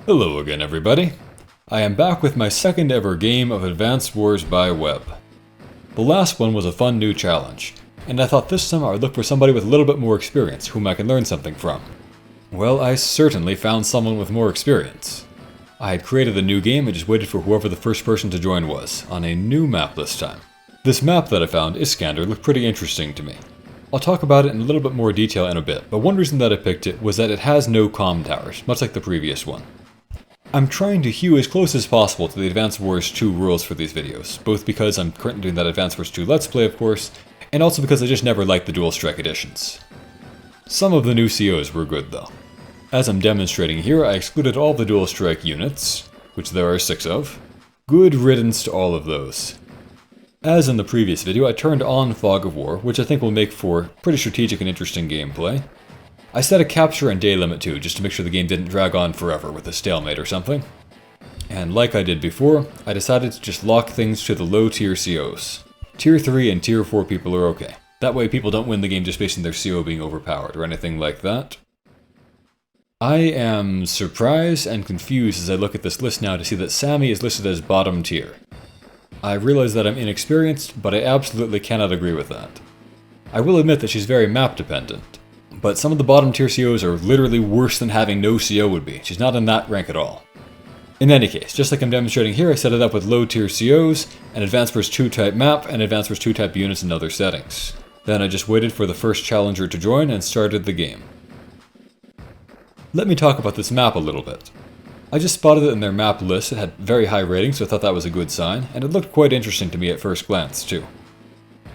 Hello again, everybody. I am back with my second ever game of Advance Wars by Web. The last one was a fun new challenge, and I thought this time I would look for somebody with a little bit more experience whom I can learn something from. Well, I certainly found someone with more experience. I had created a new game and just waited for whoever the first person to join was, on a new map this time. This map that I found, Iskander, looked pretty interesting to me. I'll talk about it in a little bit more detail in a bit, but one reason that I picked it was that it has no comm towers, much like the previous one. I'm trying to hew as close as possible to the Advance Wars 2 rules for these videos, both because I'm currently doing that Advance Wars 2 Let's Play, of course, and also because I just never liked the Dual Strike editions. Some of the new COs were good though. As I'm demonstrating here, I excluded all the Dual Strike units, which there are 6 of. Good riddance to all of those. As in the previous video, I turned on Fog of War, which I think will make for pretty strategic and interesting gameplay. I set a capture and day limit too, just to make sure the game didn't drag on forever with a stalemate or something. And like I did before, I decided to just lock things to the low tier COs. Tier 3 and Tier 4 people are okay. That way people don't win the game just based on their CO being overpowered or anything like that. I am surprised and confused as I look at this list now to see that Sammy is listed as bottom tier. I realize that I'm inexperienced, but I absolutely cannot agree with that. I will admit that she's very map dependent, but some of the bottom tier COs are literally worse than having no CO would be. She's not in that rank at all. In any case, just like I'm demonstrating here, I set it up with low tier COs, an Advance Wars 2 type map, and Advance Wars 2 type units and other settings. Then I just waited for the first challenger to join and started the game. Let me talk about this map a little bit. I just spotted it in their map list. It had very high ratings, so I thought that was a good sign, and it looked quite interesting to me at first glance too.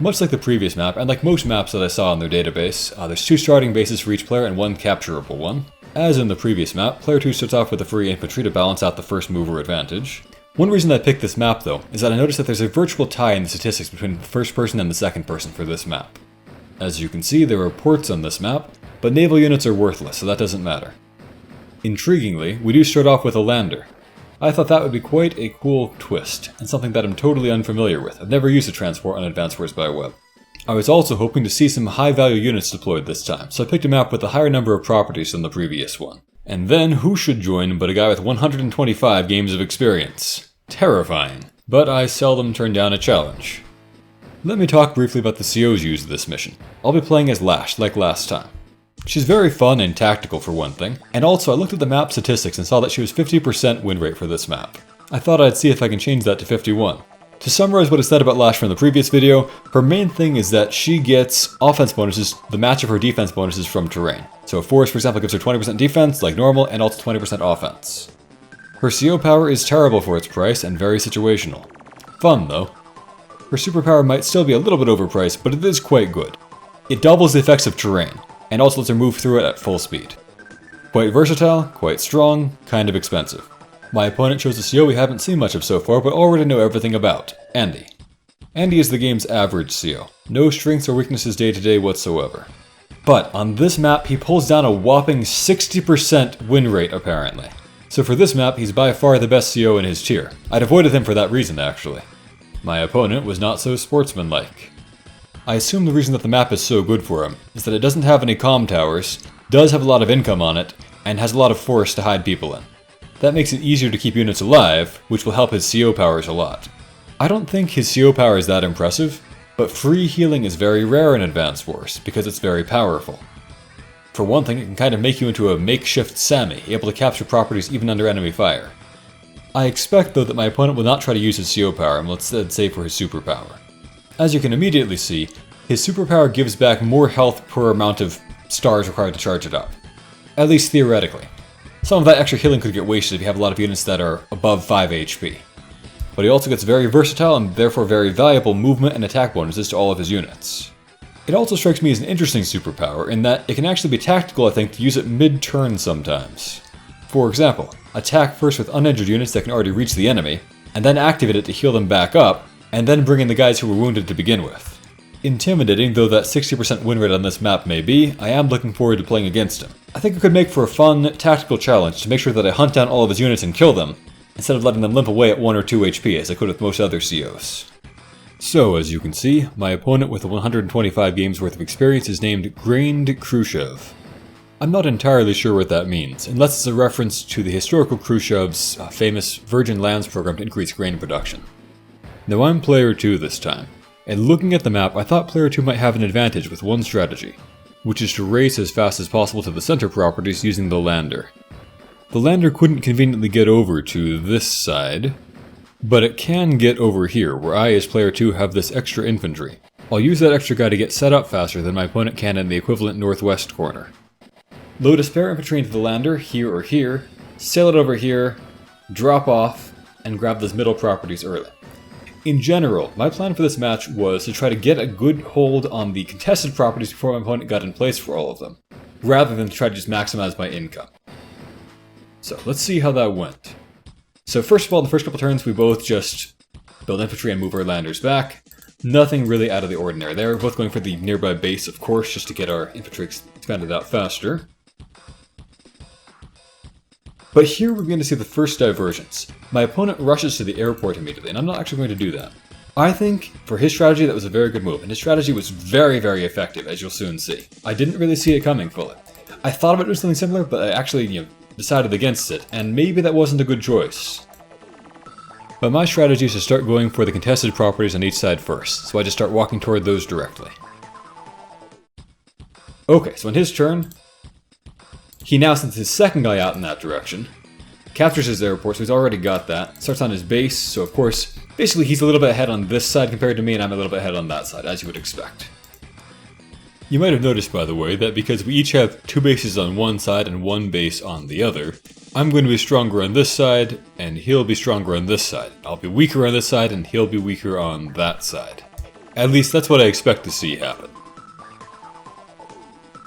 Much like the previous map, and like most maps that I saw in their database, there's 2 starting bases for each player and 1 capturable one. As in the previous map, player 2 starts off with a free infantry to balance out the first mover advantage. One reason I picked this map though, is that I noticed that there's a virtual tie in the statistics between the first person and the second person for this map. As you can see, there are ports on this map, but naval units are worthless, so that doesn't matter. Intriguingly, we do start off with a lander. I thought that would be quite a cool twist, and something that I'm totally unfamiliar with. I've never used a transport on Advance Wars by Web. I was also hoping to see some high-value units deployed this time, so I picked a map with a higher number of properties than the previous one. And then, who should join but a guy with 125 games of experience? Terrifying. But I seldom turn down a challenge. Let me talk briefly about the COs used in this mission. I'll be playing as Lash, like last time. She's very fun and tactical for one thing, and also I looked at the map statistics and saw that she was 50% win rate for this map. I thought I'd see if I can change that to 51. To summarize what I said about Lash from the previous video, her main thing is that she gets offense bonuses, the match of her defense bonuses from terrain. So a forest, for example, gives her 20% defense, like normal, and also 20% offense. Her CO power is terrible for its price and very situational. Fun though. Her superpower might still be a little bit overpriced, but it is quite good. It doubles the effects of terrain, and also lets her move through it at full speed. Quite versatile, quite strong, kind of expensive. My opponent chose a CO we haven't seen much of so far, but already know everything about, Andy. Andy is the game's average CO. No strengths or weaknesses day to day whatsoever. But on this map, he pulls down a whopping 60% win rate apparently. So for this map, he's by far the best CO in his tier. I'd avoided him for that reason actually. My opponent was not so sportsmanlike. I assume the reason that the map is so good for him is that it doesn't have any comm towers, does have a lot of income on it, and has a lot of forests to hide people in. That makes it easier to keep units alive, which will help his CO powers a lot. I don't think his CO power is that impressive, but free healing is very rare in Advance Wars because it's very powerful. For one thing, it can kind of make you into a makeshift Sammy, able to capture properties even under enemy fire. I expect though that my opponent will not try to use his CO power and will instead save for his superpower. As you can immediately see, his superpower gives back more health per amount of stars required to charge it up. At least theoretically. Some of that extra healing could get wasted if you have a lot of units that are above 5 HP. But he also gets very versatile and therefore very valuable movement and attack bonuses to all of his units. It also strikes me as an interesting superpower in that it can actually be tactical, I think, to use it mid-turn sometimes. For example, attack first with uninjured units that can already reach the enemy, and then activate it to heal them back up, and then bring in the guys who were wounded to begin with. Intimidating though that 60% win rate on this map may be, I am looking forward to playing against him. I think it could make for a fun, tactical challenge to make sure that I hunt down all of his units and kill them, instead of letting them limp away at 1 or 2 HP as I could with most other COs. So, as you can see, my opponent with 125 games worth of experience is named Grained Khrushchev. I'm not entirely sure what that means, unless it's a reference to the historical Khrushchev's famous Virgin Lands program to increase grain production. Now I'm player 2 this time, and looking at the map I thought player 2 might have an advantage with one strategy, which is to race as fast as possible to the center properties using the lander. The lander couldn't conveniently get over to this side, but it can get over here, where I as player 2 have this extra infantry. I'll use that extra guy to get set up faster than my opponent can in the equivalent northwest corner. Load a spare infantry into the lander, here or here, sail it over here, drop off, and grab those middle properties early. In general, my plan for this match was to try to get a good hold on the contested properties before my opponent got in place for all of them, rather than to try to just maximize my income. So let's see how that went. So first of all, the first couple turns we both just build infantry and move our landers back. Nothing really out of the ordinary there. We're both going for the nearby base, of course, just to get our infantry expanded out faster. But here we're going to see the first diversions. My opponent rushes to the airport immediately, and I'm not actually going to do that. I think, for his strategy, that was a very good move, and his strategy was very, very effective, as you'll soon see. I didn't really see it coming fully. I thought about doing something similar, but I actually, decided against it, and maybe that wasn't a good choice. But my strategy is to start going for the contested properties on each side first, so I just start walking toward those directly. Okay, so on his turn, he now sends his second guy out in that direction, captures his airport, so he's already got that, starts on his base, so of course, basically he's a little bit ahead on this side compared to me, and I'm a little bit ahead on that side, as you would expect. You might have noticed, by the way, that because we each have 2 bases on one side and 1 base on the other, I'm going to be stronger on this side, and he'll be stronger on this side. I'll be weaker on this side, and he'll be weaker on that side. At least that's what I expect to see happen.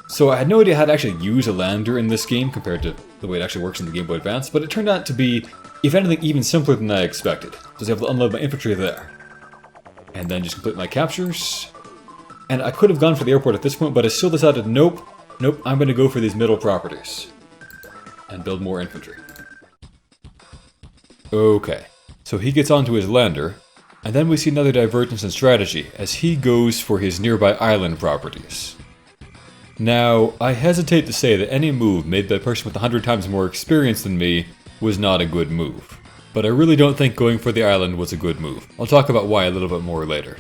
So I had no idea how to actually use a lander in this game compared to the way it actually works in the Game Boy Advance, but it turned out to be, if anything, even simpler than I expected. So I was able to unload my infantry there. And then just complete my captures. And I could have gone for the airport at this point, but I still decided, nope, I'm going to go for these middle properties. And build more infantry. Okay, so he gets onto his lander, and then we see another divergence in strategy, as he goes for his nearby island properties. Now, I hesitate to say that any move made by a person with 100 times more experience than me was not a good move. But I really don't think going for the island was a good move. I'll talk about why a little bit more later.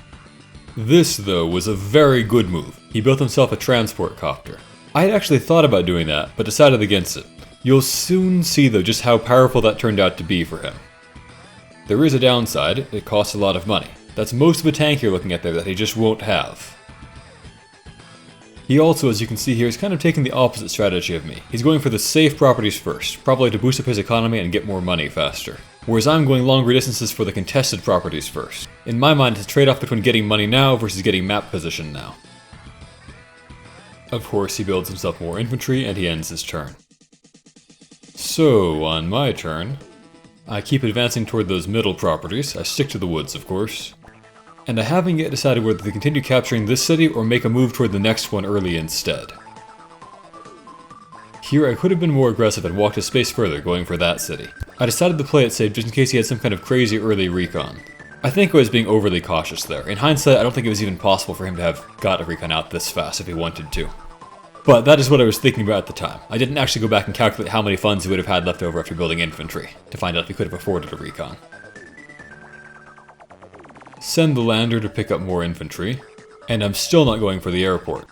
This, though, was a very good move. He built himself a transport copter. I had actually thought about doing that, but decided against it. You'll soon see, though, just how powerful that turned out to be for him. There is a downside. It costs a lot of money. That's most of a tank you're looking at there that he just won't have. He also, as you can see here, is kind of taking the opposite strategy of me. He's going for the safe properties first, probably to boost up his economy and get more money faster. Whereas I'm going longer distances for the contested properties first. In my mind, it's a trade-off between getting money now versus getting map position now. Of course, he builds himself more infantry and he ends his turn. So, on my turn, I keep advancing toward those middle properties. I stick to the woods, of course. And I haven't yet decided whether to continue capturing this city or make a move toward the next one early instead. Here I could have been more aggressive and walked a space further, going for that city. I decided to play it safe just in case he had some kind of crazy early recon. I think I was being overly cautious there. In hindsight, I don't think it was even possible for him to have got a recon out this fast if he wanted to. But that is what I was thinking about at the time. I didn't actually go back and calculate how many funds he would have had left over after building infantry, to find out if he could have afforded a recon. Send the lander to pick up more infantry, and I'm still not going for the airport.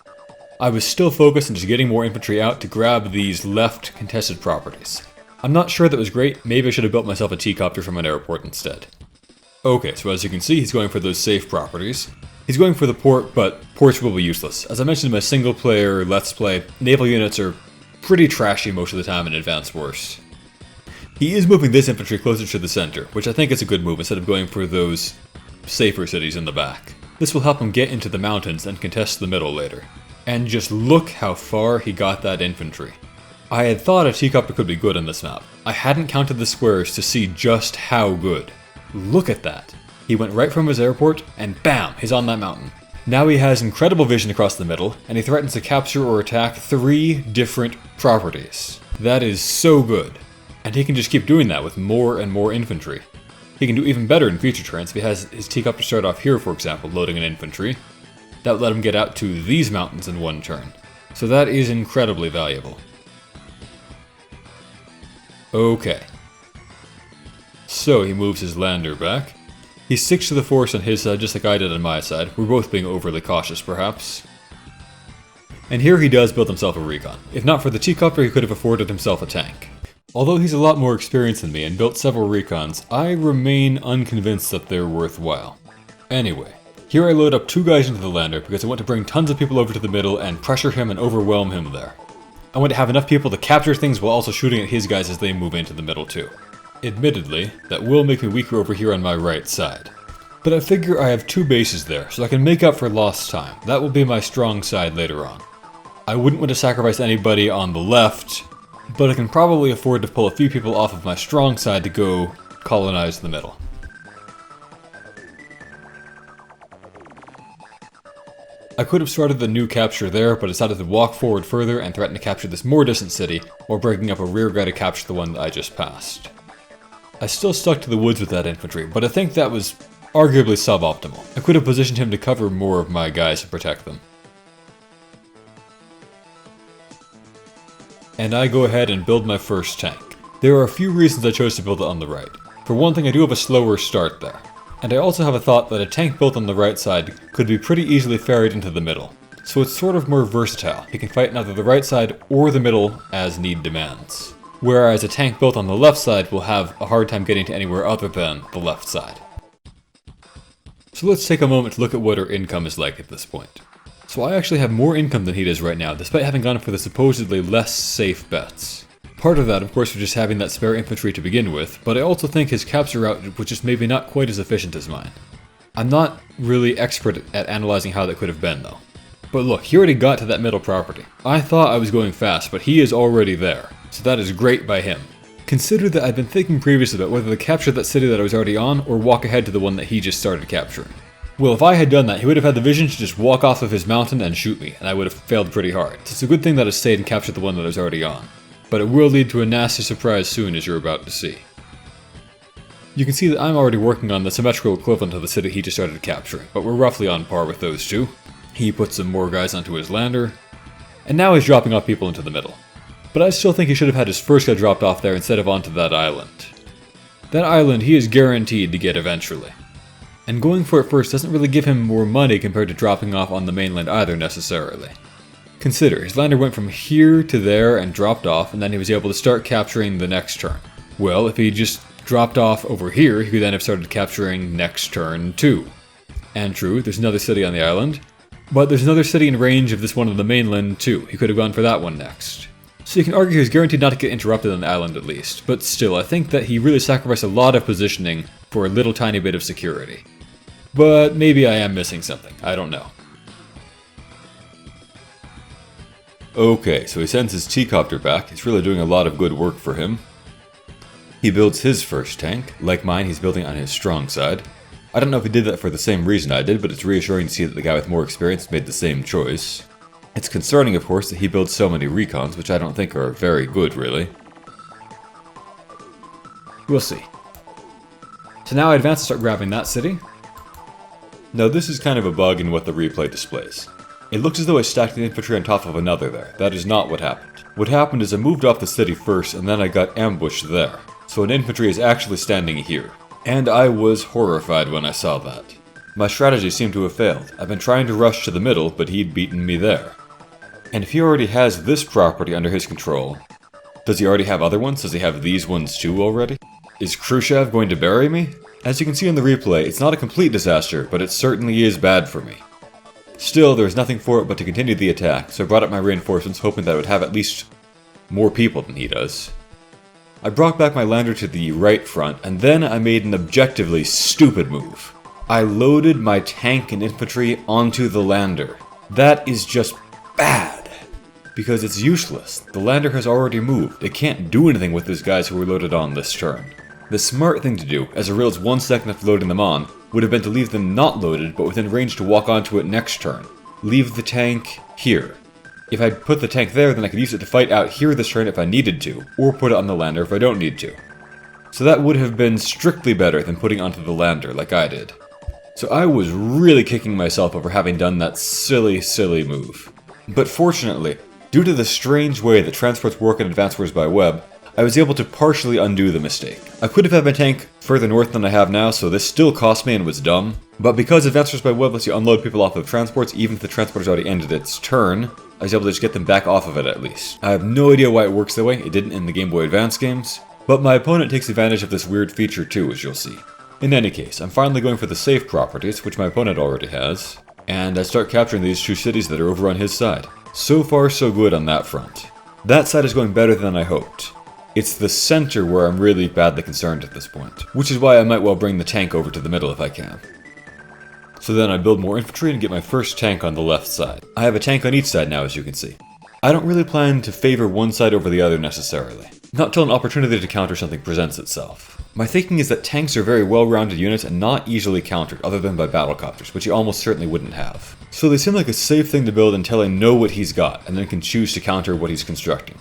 I was still focused on just getting more infantry out to grab these left contested properties. I'm not sure that was great. Maybe I should have built myself a T-copter from an airport instead. Okay, so as you can see, he's going for those safe properties. He's going for the port, but ports will be useless. As I mentioned in my single player Let's Play, naval units are pretty trashy most of the time in Advance Wars. He is moving this infantry closer to the center, which I think is a good move instead of going for those safer cities in the back. This will help him get into the mountains and contest the middle later. And just look how far he got that infantry. I had thought a T-copter could be good on this map. I hadn't counted the squares to see just how good. Look at that. He went right from his airport, and bam, he's on that mountain. Now he has incredible vision across the middle, and he threatens to capture or attack 3 different properties. That is so good. And he can just keep doing that with more and more infantry. He can do even better in future turns if he has his T-copter start off here, for example, loading an infantry. That would let him get out to these mountains in one turn. So that is incredibly valuable. Okay. So he moves his lander back. He sticks to the force on his side just like I did on my side. We're both being overly cautious, perhaps. And here he does build himself a recon. If not for the T-Copter, he could have afforded himself a tank. Although he's a lot more experienced than me and built several recons, I remain unconvinced that they're worthwhile. Anyway, here I load up 2 guys into the lander because I want to bring tons of people over to the middle and pressure him and overwhelm him there. I want to have enough people to capture things while also shooting at his guys as they move into the middle too. Admittedly, that will make me weaker over here on my right side. But I figure I have 2 bases there, so I can make up for lost time. That will be my strong side later on. I wouldn't want to sacrifice anybody on the left, but I can probably afford to pull a few people off of my strong side to go colonize the middle. I could have started the new capture there, but decided to walk forward further and threaten to capture this more distant city, while breaking up a rear guy to capture the one that I just passed. I still stuck to the woods with that infantry, but I think that was arguably suboptimal. I could have positioned him to cover more of my guys and protect them. And I go ahead and build my first tank. There are a few reasons I chose to build it on the right. For one thing, I do have a slower start there. And I also have a thought that a tank built on the right side could be pretty easily ferried into the middle. So it's sort of more versatile. He can fight in either the right side or the middle as need demands. Whereas a tank built on the left side will have a hard time getting to anywhere other than the left side. So let's take a moment to look at what our income is like at this point. So I actually have more income than he does right now, despite having gone for the supposedly less safe bets. Part of that, of course, was just having that spare infantry to begin with, but I also think his capture route was just maybe not quite as efficient as mine. I'm not really expert at analyzing how that could have been, though. But look, he already got to that middle property. I thought I was going fast, but he is already there, so that is great by him. Consider that I'd been thinking previously about whether to capture that city that I was already on, or walk ahead to the one that he just started capturing. Well, if I had done that, he would have had the vision to just walk off of his mountain and shoot me, and I would have failed pretty hard. So it's a good thing that I stayed and captured the one that I was already on. But it will lead to a nasty surprise soon, as you're about to see. You can see that I'm already working on the symmetrical equivalent of the city he just started capturing, but we're roughly on par with those two. He put some more guys onto his lander, and now he's dropping off people into the middle. But I still think he should have had his first guy dropped off there instead of onto that island. That island he is guaranteed to get eventually. And going for it first doesn't really give him more money compared to dropping off on the mainland either necessarily. Consider, his lander went from here to there and dropped off, and then he was able to start capturing the next turn. Well, if he just dropped off over here, he could then have started capturing next turn too. And true, there's another city on the island, but there's another city in range of this one on the mainland too. He could have gone for that one next. So you can argue he was guaranteed not to get interrupted on the island at least, but still, I think that he really sacrificed a lot of positioning for a little tiny bit of security. But maybe I am missing something, I don't know. Okay, so he sends his T-Copter back. It's really doing a lot of good work for him. He builds his first tank. Like mine, he's building on his strong side. I don't know if he did that for the same reason I did, but it's reassuring to see that the guy with more experience made the same choice. It's concerning, of course, that he builds so many recons, which I don't think are very good, really. We'll see. So now I advance to start grabbing that city. Now this is kind of a bug in what the replay displays. It looks as though I stacked the infantry on top of another there. That is not what happened. What happened is I moved off the city first and then I got ambushed there. So an infantry is actually standing here. And I was horrified when I saw that. My strategy seemed to have failed. I've been trying to rush to the middle, but he'd beaten me there. And if he already has this property under his control, does he already have other ones? Does he have these ones too already? Is Khrushchev going to bury me? As you can see in the replay, it's not a complete disaster, but it certainly is bad for me. Still, there was nothing for it but to continue the attack, so I brought up my reinforcements hoping that I would have at least more people than he does. I brought back my lander to the right front, and then I made an objectively stupid move. I loaded my tank and infantry onto the lander. That is just bad, because it's useless. The lander has already moved. It can't do anything with these guys who were loaded on this turn. The smart thing to do, as a real 1 second after loading them on, would have been to leave them not loaded, but within range to walk onto it next turn. Leave the tank here. If I put the tank there, then I could use it to fight out here this turn if I needed to, or put it on the lander if I don't need to. So that would have been strictly better than putting onto the lander like I did. So I was really kicking myself over having done that silly, silly move. But fortunately, due to the strange way that transports work in Advance Wars by Web, I was able to partially undo the mistake. I could have had my tank further north than I have now, so this still cost me and was dumb. But because Advanced by Web lets you unload people off of transports, even if the transport has already ended its turn, I was able to just get them back off of it at least. I have no idea why it works that way, it didn't in the Game Boy Advance games. But my opponent takes advantage of this weird feature too, as you'll see. In any case, I'm finally going for the safe properties, which my opponent already has. And I start capturing these two cities that are over on his side. So far so good on that front. That side is going better than I hoped. It's the center where I'm really badly concerned at this point, which is why I might well bring the tank over to the middle if I can. So then I build more infantry and get my first tank on the left side. I have a tank on each side now, as you can see. I don't really plan to favor one side over the other necessarily, not till an opportunity to counter something presents itself. My thinking is that tanks are very well-rounded units and not easily countered other than by battlecopters, which you almost certainly wouldn't have. So they seem like a safe thing to build until I know what he's got, and then can choose to counter what he's constructing.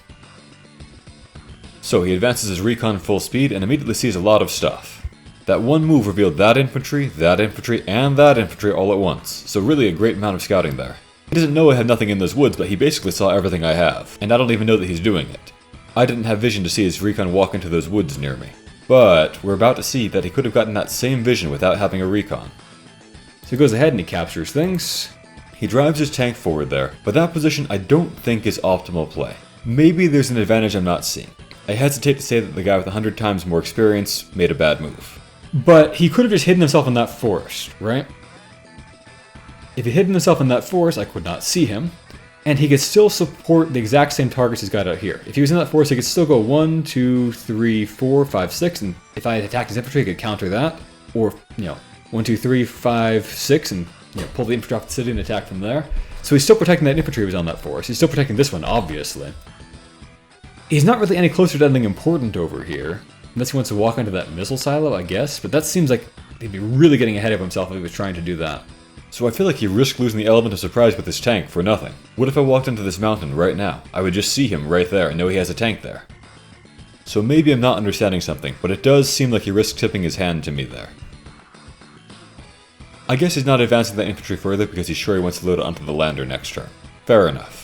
So he advances his recon full speed and immediately sees a lot of stuff. That one move revealed that infantry, and that infantry all at once, so really a great amount of scouting there. He doesn't know I have nothing in those woods, but he basically saw everything I have, and I don't even know that he's doing it. I didn't have vision to see his recon walk into those woods near me. But we're about to see that he could have gotten that same vision without having a recon. So he goes ahead and he captures things. He drives his tank forward there, but that position I don't think is optimal play. Maybe there's an advantage I'm not seeing. I hesitate to say that the guy with 100 times more experience made a bad move. But he could have just hidden himself in that forest, right? If he hidden himself in that forest, I could not see him. And he could still support the exact same targets he's got out here. If he was in that forest, he could still go 1, 2, 3, 4, 5, 6, and if I had attacked his infantry, he could counter that. Or, 1, 2, 3, 5, 6, and pull the infantry off the city and attack from there. So he's still protecting that infantry who was on that forest. He's still protecting this one, obviously. He's not really any closer to anything important over here. Unless he wants to walk into that missile silo, I guess. But that seems like he'd be really getting ahead of himself if he was trying to do that. So I feel like he risked losing the element of surprise with his tank for nothing. What if I walked into this mountain right now? I would just see him right there and know he has a tank there. So maybe I'm not understanding something, but it does seem like he risked tipping his hand to me there. I guess he's not advancing that infantry further because he's sure he wants to load it onto the lander next turn. Fair enough.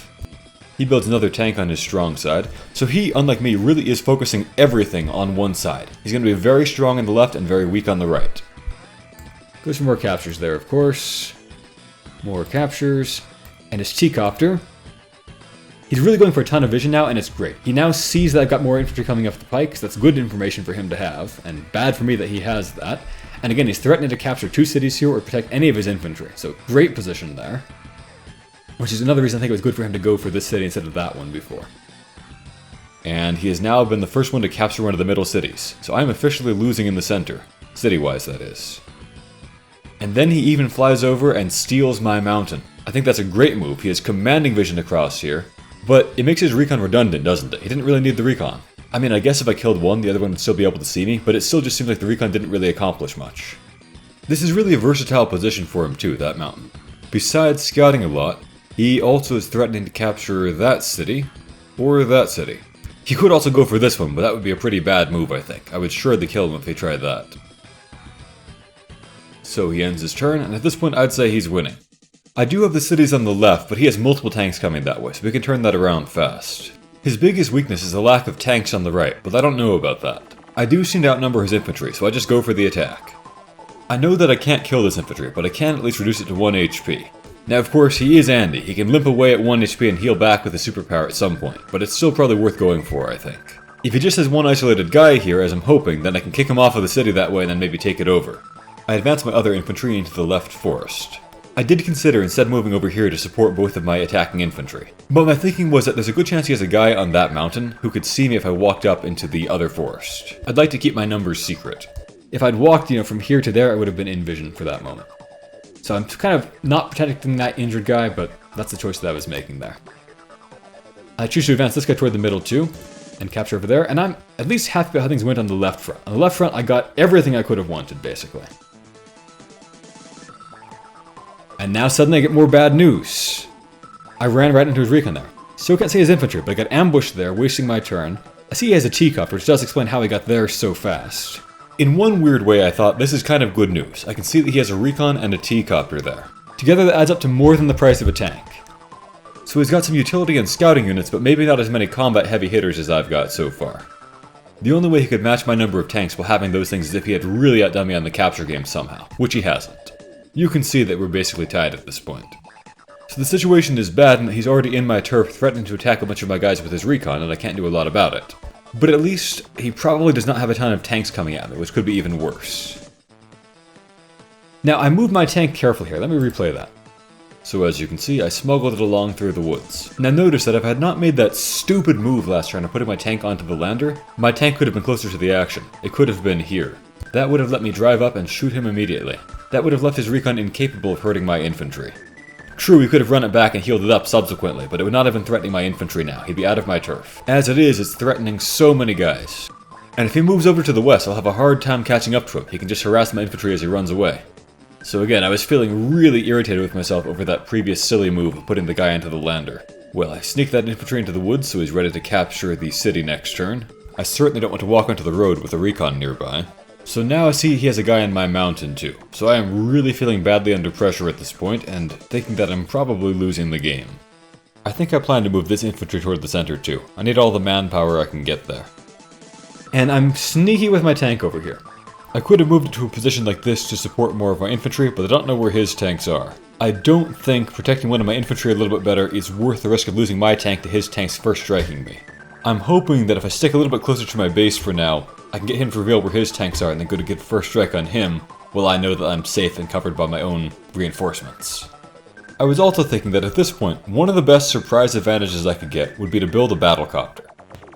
He builds another tank on his strong side, so he, unlike me, really is focusing everything on one side. He's going to be very strong on the left and very weak on the right. Goes for more captures there, of course. More captures. And his T-copter. He's really going for a ton of vision now, and it's great. He now sees that I've got more infantry coming up the pikes. That's good information for him to have, and bad for me that he has that. And again, he's threatening to capture 2 cities here or protect any of his infantry, so great position there. Which is another reason I think it was good for him to go for this city instead of that one before. And he has now been the first one to capture one of the middle cities, so I'm officially losing in the center. City-wise, that is. And then he even flies over and steals my mountain. I think that's a great move. He has commanding vision across here, but it makes his recon redundant, doesn't it? He didn't really need the recon. I mean, I guess if I killed one, the other one would still be able to see me, but it still just seems like the recon didn't really accomplish much. This is really a versatile position for him too, that mountain. Besides scouting a lot, he also is threatening to capture that city, or that city. He could also go for this one, but that would be a pretty bad move, I think. I would surely kill him if he tried that. So he ends his turn, and at this point I'd say he's winning. I do have the cities on the left, but he has multiple tanks coming that way, so we can turn that around fast. His biggest weakness is the lack of tanks on the right, but I don't know about that. I do seem to outnumber his infantry, so I just go for the attack. I know that I can't kill this infantry, but I can at least reduce it to 1 HP. Now of course, he is Andy. He can limp away at 1 HP and heal back with a superpower at some point, but it's still probably worth going for, I think. If he just has one isolated guy here, as I'm hoping, then I can kick him off of the city that way and then maybe take it over. I advance my other infantry into the left forest. I did consider instead moving over here to support both of my attacking infantry, but my thinking was that there's a good chance he has a guy on that mountain who could see me if I walked up into the other forest. I'd like to keep my numbers secret. If I'd walked, from here to there, I would have been in vision for that moment. So I'm kind of not protecting that injured guy, but that's the choice that I was making there. I choose to advance this guy toward the middle too, and capture over there, and I'm at least happy about how things went on the left front. On the left front, I got everything I could have wanted, basically. And now suddenly I get more bad news. I ran right into his recon there. Still can't see his infantry, but I got ambushed there, wasting my turn. I see he has a teacup, which does explain how he got there so fast. In one weird way, I thought this is kind of good news. I can see that he has a recon and a T-copter there. Together that adds up to more than the price of a tank. So he's got some utility and scouting units, but maybe not as many combat heavy hitters as I've got so far. The only way he could match my number of tanks while having those things is if he had really outdone me on the capture game somehow, which he hasn't. You can see that we're basically tied at this point. So the situation is bad in that he's already in my turf threatening to attack a bunch of my guys with his recon, and I can't do a lot about it. But at least, he probably does not have a ton of tanks coming at me, which could be even worse. Now, I moved my tank carefully here. Let me replay that. So as you can see, I smuggled it along through the woods. Now notice that if I had not made that stupid move last turn of putting my tank onto the lander, my tank could have been closer to the action. It could have been here. That would have let me drive up and shoot him immediately. That would have left his recon incapable of hurting my infantry. True, he could have run it back and healed it up subsequently, but it would not have been threatening my infantry now. He'd be out of my turf. As it is, it's threatening so many guys. And if he moves over to the west, I'll have a hard time catching up to him. He can just harass my infantry as he runs away. So again, I was feeling really irritated with myself over that previous silly move of putting the guy into the lander. Well, I sneaked that infantry into the woods so he's ready to capture the city next turn. I certainly don't want to walk onto the road with a recon nearby. So now I see he has a guy in my mountain too. So I am really feeling badly under pressure at this point and thinking that I'm probably losing the game. I think I plan to move this infantry toward the center too. I need all the manpower I can get there. And I'm sneaky with my tank over here. I could have moved it to a position like this to support more of my infantry, but I don't know where his tanks are. I don't think protecting one of my infantry a little bit better is worth the risk of losing my tank to his tanks first striking me. I'm hoping that if I stick a little bit closer to my base for now, I can get him to reveal where his tanks are and then go to get first strike on him, while I know that I'm safe and covered by my own reinforcements. I was also thinking that at this point, one of the best surprise advantages I could get would be to build a battlecopter.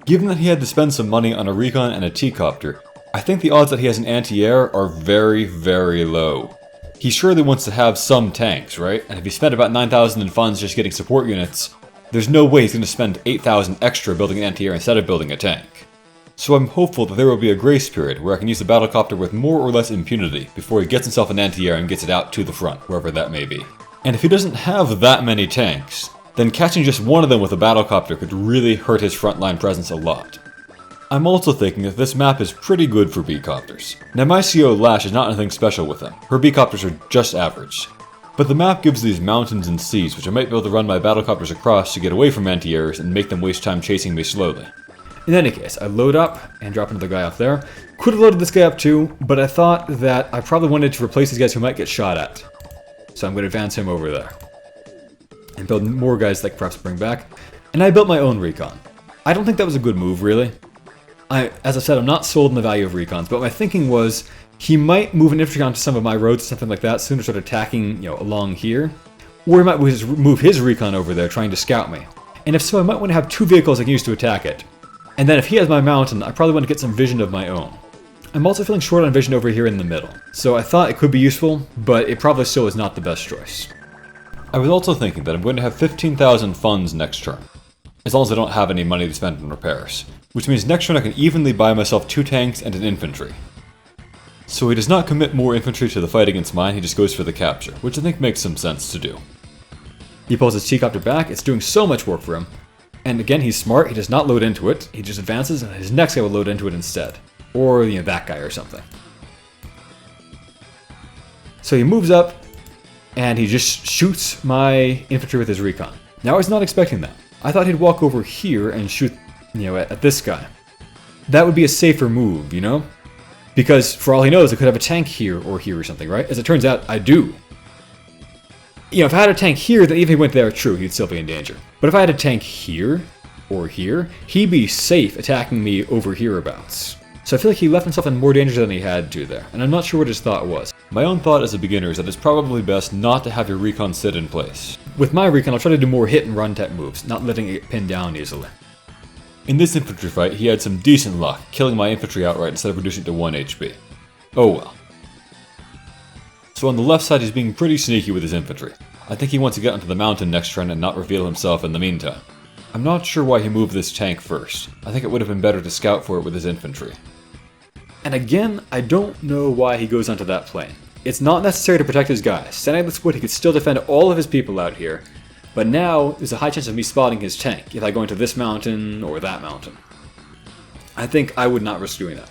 Given that he had to spend some money on a recon and a T-copter, I think the odds that he has an anti-air are very, very low. He surely wants to have some tanks, right? And if he spent about 9,000 in funds just getting support units, there's no way he's going to spend 8,000 extra building an anti-air instead of building a tank. So I'm hopeful that there will be a grace period where I can use the battlecopter with more or less impunity before he gets himself an anti-air and gets it out to the front, wherever that may be. And if he doesn't have that many tanks, then catching just one of them with a battlecopter could really hurt his frontline presence a lot. I'm also thinking that this map is pretty good for B-copters. Now my CO Lash is not anything special with them. Her B-copters are just average. But the map gives these mountains and seas, which I might be able to run my battlecopters across to get away from anti-airs and make them waste time chasing me slowly. In any case, I load up and drop another guy off there. Could have loaded this guy up too, but I thought that I probably wanted to replace these guys who might get shot at. So I'm going to advance him over there. And build more guys that I could perhaps bring back. And I built my own recon. I don't think that was a good move, really. As I said, I'm not sold on the value of recons, but my thinking was he might move an infantry onto some of my roads or something like that, soon to start attacking, along here. Or he might move his recon over there trying to scout me. And if so, I might want to have two vehicles I can use to attack it. And then if he has my mountain, I probably want to get some vision of my own. I'm also feeling short on vision over here in the middle, so I thought it could be useful, but it probably still is not the best choice. I was also thinking that I'm going to have 15,000 funds next turn, as long as I don't have any money to spend on repairs. Which means next turn I can evenly buy myself 2 tanks and an infantry. So he does not commit more infantry to the fight against mine, he just goes for the capture, which I think makes some sense to do. He pulls his T-copter back, it's doing so much work for him. And again, he's smart, he does not load into it, he just advances and his next guy will load into it instead. Or, that guy or something. So he moves up, and he just shoots my infantry with his recon. Now I was not expecting that. I thought he'd walk over here and shoot at this guy. That would be a safer move, Because for all he knows, I could have a tank here or something, right? As it turns out, I do. If I had a tank here, then even if he went there, true, he'd still be in danger. But if I had a tank here or here, he'd be safe attacking me over hereabouts. So I feel like he left himself in more danger than he had to there, and I'm not sure what his thought was. My own thought as a beginner is that it's probably best not to have your recon sit in place. With my recon, I'll try to do more hit and run type moves, not letting it get pinned down easily. In this infantry fight, he had some decent luck, killing my infantry outright instead of reducing it to 1 HP. Oh well. So on the left side, he's being pretty sneaky with his infantry. I think he wants to get onto the mountain next turn and not reveal himself in the meantime. I'm not sure why he moved this tank first. I think it would have been better to scout for it with his infantry. And again, I don't know why he goes onto that plane. It's not necessary to protect his guys. Standing this wood, he could still defend all of his people out here. But now, there's a high chance of me spotting his tank if I go into this mountain or that mountain. I think I would not risk doing that.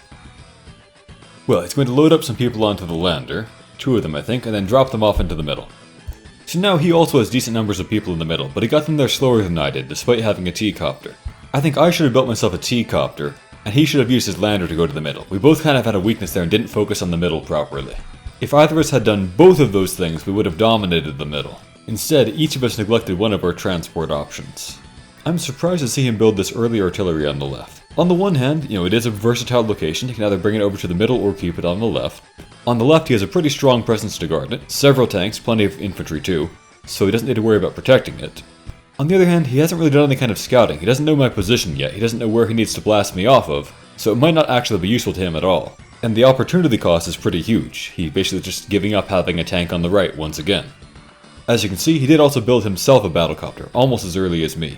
Well, he's going to load up some people onto the lander, 2 of them I think, and then drop them off into the middle. So now he also has decent numbers of people in the middle, but he got them there slower than I did, despite having a T-copter. I think I should have built myself a T-copter, and he should have used his lander to go to the middle. We both kind of had a weakness there and didn't focus on the middle properly. If either of us had done both of those things, we would have dominated the middle. Instead, each of us neglected one of our transport options. I'm surprised to see him build this early artillery on the left. On the one hand, it is a versatile location. He can either bring it over to the middle or keep it on the left. On the left, he has a pretty strong presence to guard it, several tanks, plenty of infantry too, so he doesn't need to worry about protecting it. On the other hand, he hasn't really done any kind of scouting. He doesn't know my position yet. He doesn't know where he needs to blast me off of, so it might not actually be useful to him at all. And the opportunity cost is pretty huge. He basically just giving up having a tank on the right once again. As you can see, he did also build himself a battlecopter, almost as early as me.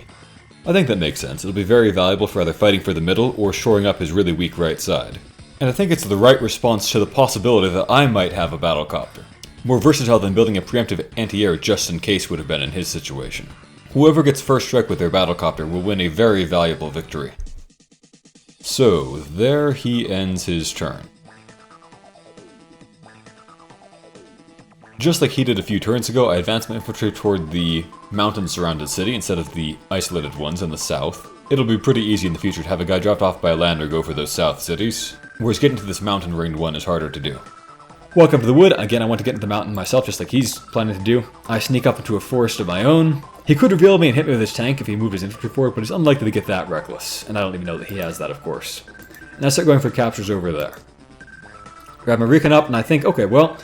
I think that makes sense. It'll be very valuable for either fighting for the middle or shoring up his really weak right side. And I think it's the right response to the possibility that I might have a battlecopter. More versatile than building a preemptive anti-air just in case would have been in his situation. Whoever gets first strike with their battlecopter will win a very valuable victory. So, there he ends his turn. Just like he did a few turns ago, I advanced my infantry toward the mountain-surrounded city instead of the isolated ones in the south. It'll be pretty easy in the future to have a guy dropped off by a lander go for those south cities, whereas getting to this mountain-ringed one is harder to do. Welcome to the wood. Again, I want to get into the mountain myself just like he's planning to do. I sneak up into a forest of my own. He could reveal me and hit me with his tank if he moved his infantry forward, but he's unlikely to get that reckless, and I don't even know that he has that, of course. And I start going for captures over there. Grab my recon up, and I think, okay, well,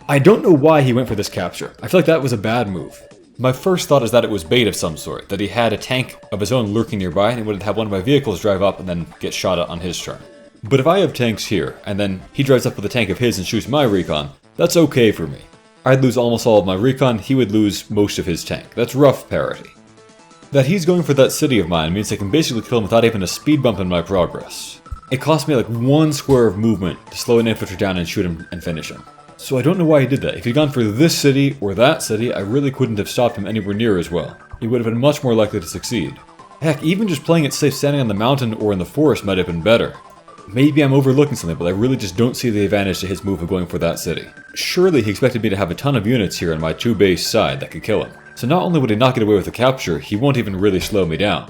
I don't know why he went for this capture. I feel like that was a bad move. My first thought is that it was bait of some sort, that he had a tank of his own lurking nearby and he would have one of my vehicles drive up and then get shot at on his turn. But if I have tanks here, and then he drives up with a tank of his and shoots my recon, that's okay for me. I'd lose almost all of my recon, he would lose most of his tank. That's rough parity. That he's going for that city of mine means I can basically kill him without even a speed bump in my progress. It cost me like one square of movement to slow an infantry down and shoot him and finish him. So I don't know why he did that. If he'd gone for this city or that city, I really couldn't have stopped him anywhere near as well. He would have been much more likely to succeed. Heck, even just playing it safe standing on the mountain or in the forest might have been better. Maybe I'm overlooking something, but I really just don't see the advantage to his move of going for that city. Surely he expected me to have a ton of units here on my 2-base side that could kill him. So not only would he not get away with the capture, he won't even really slow me down.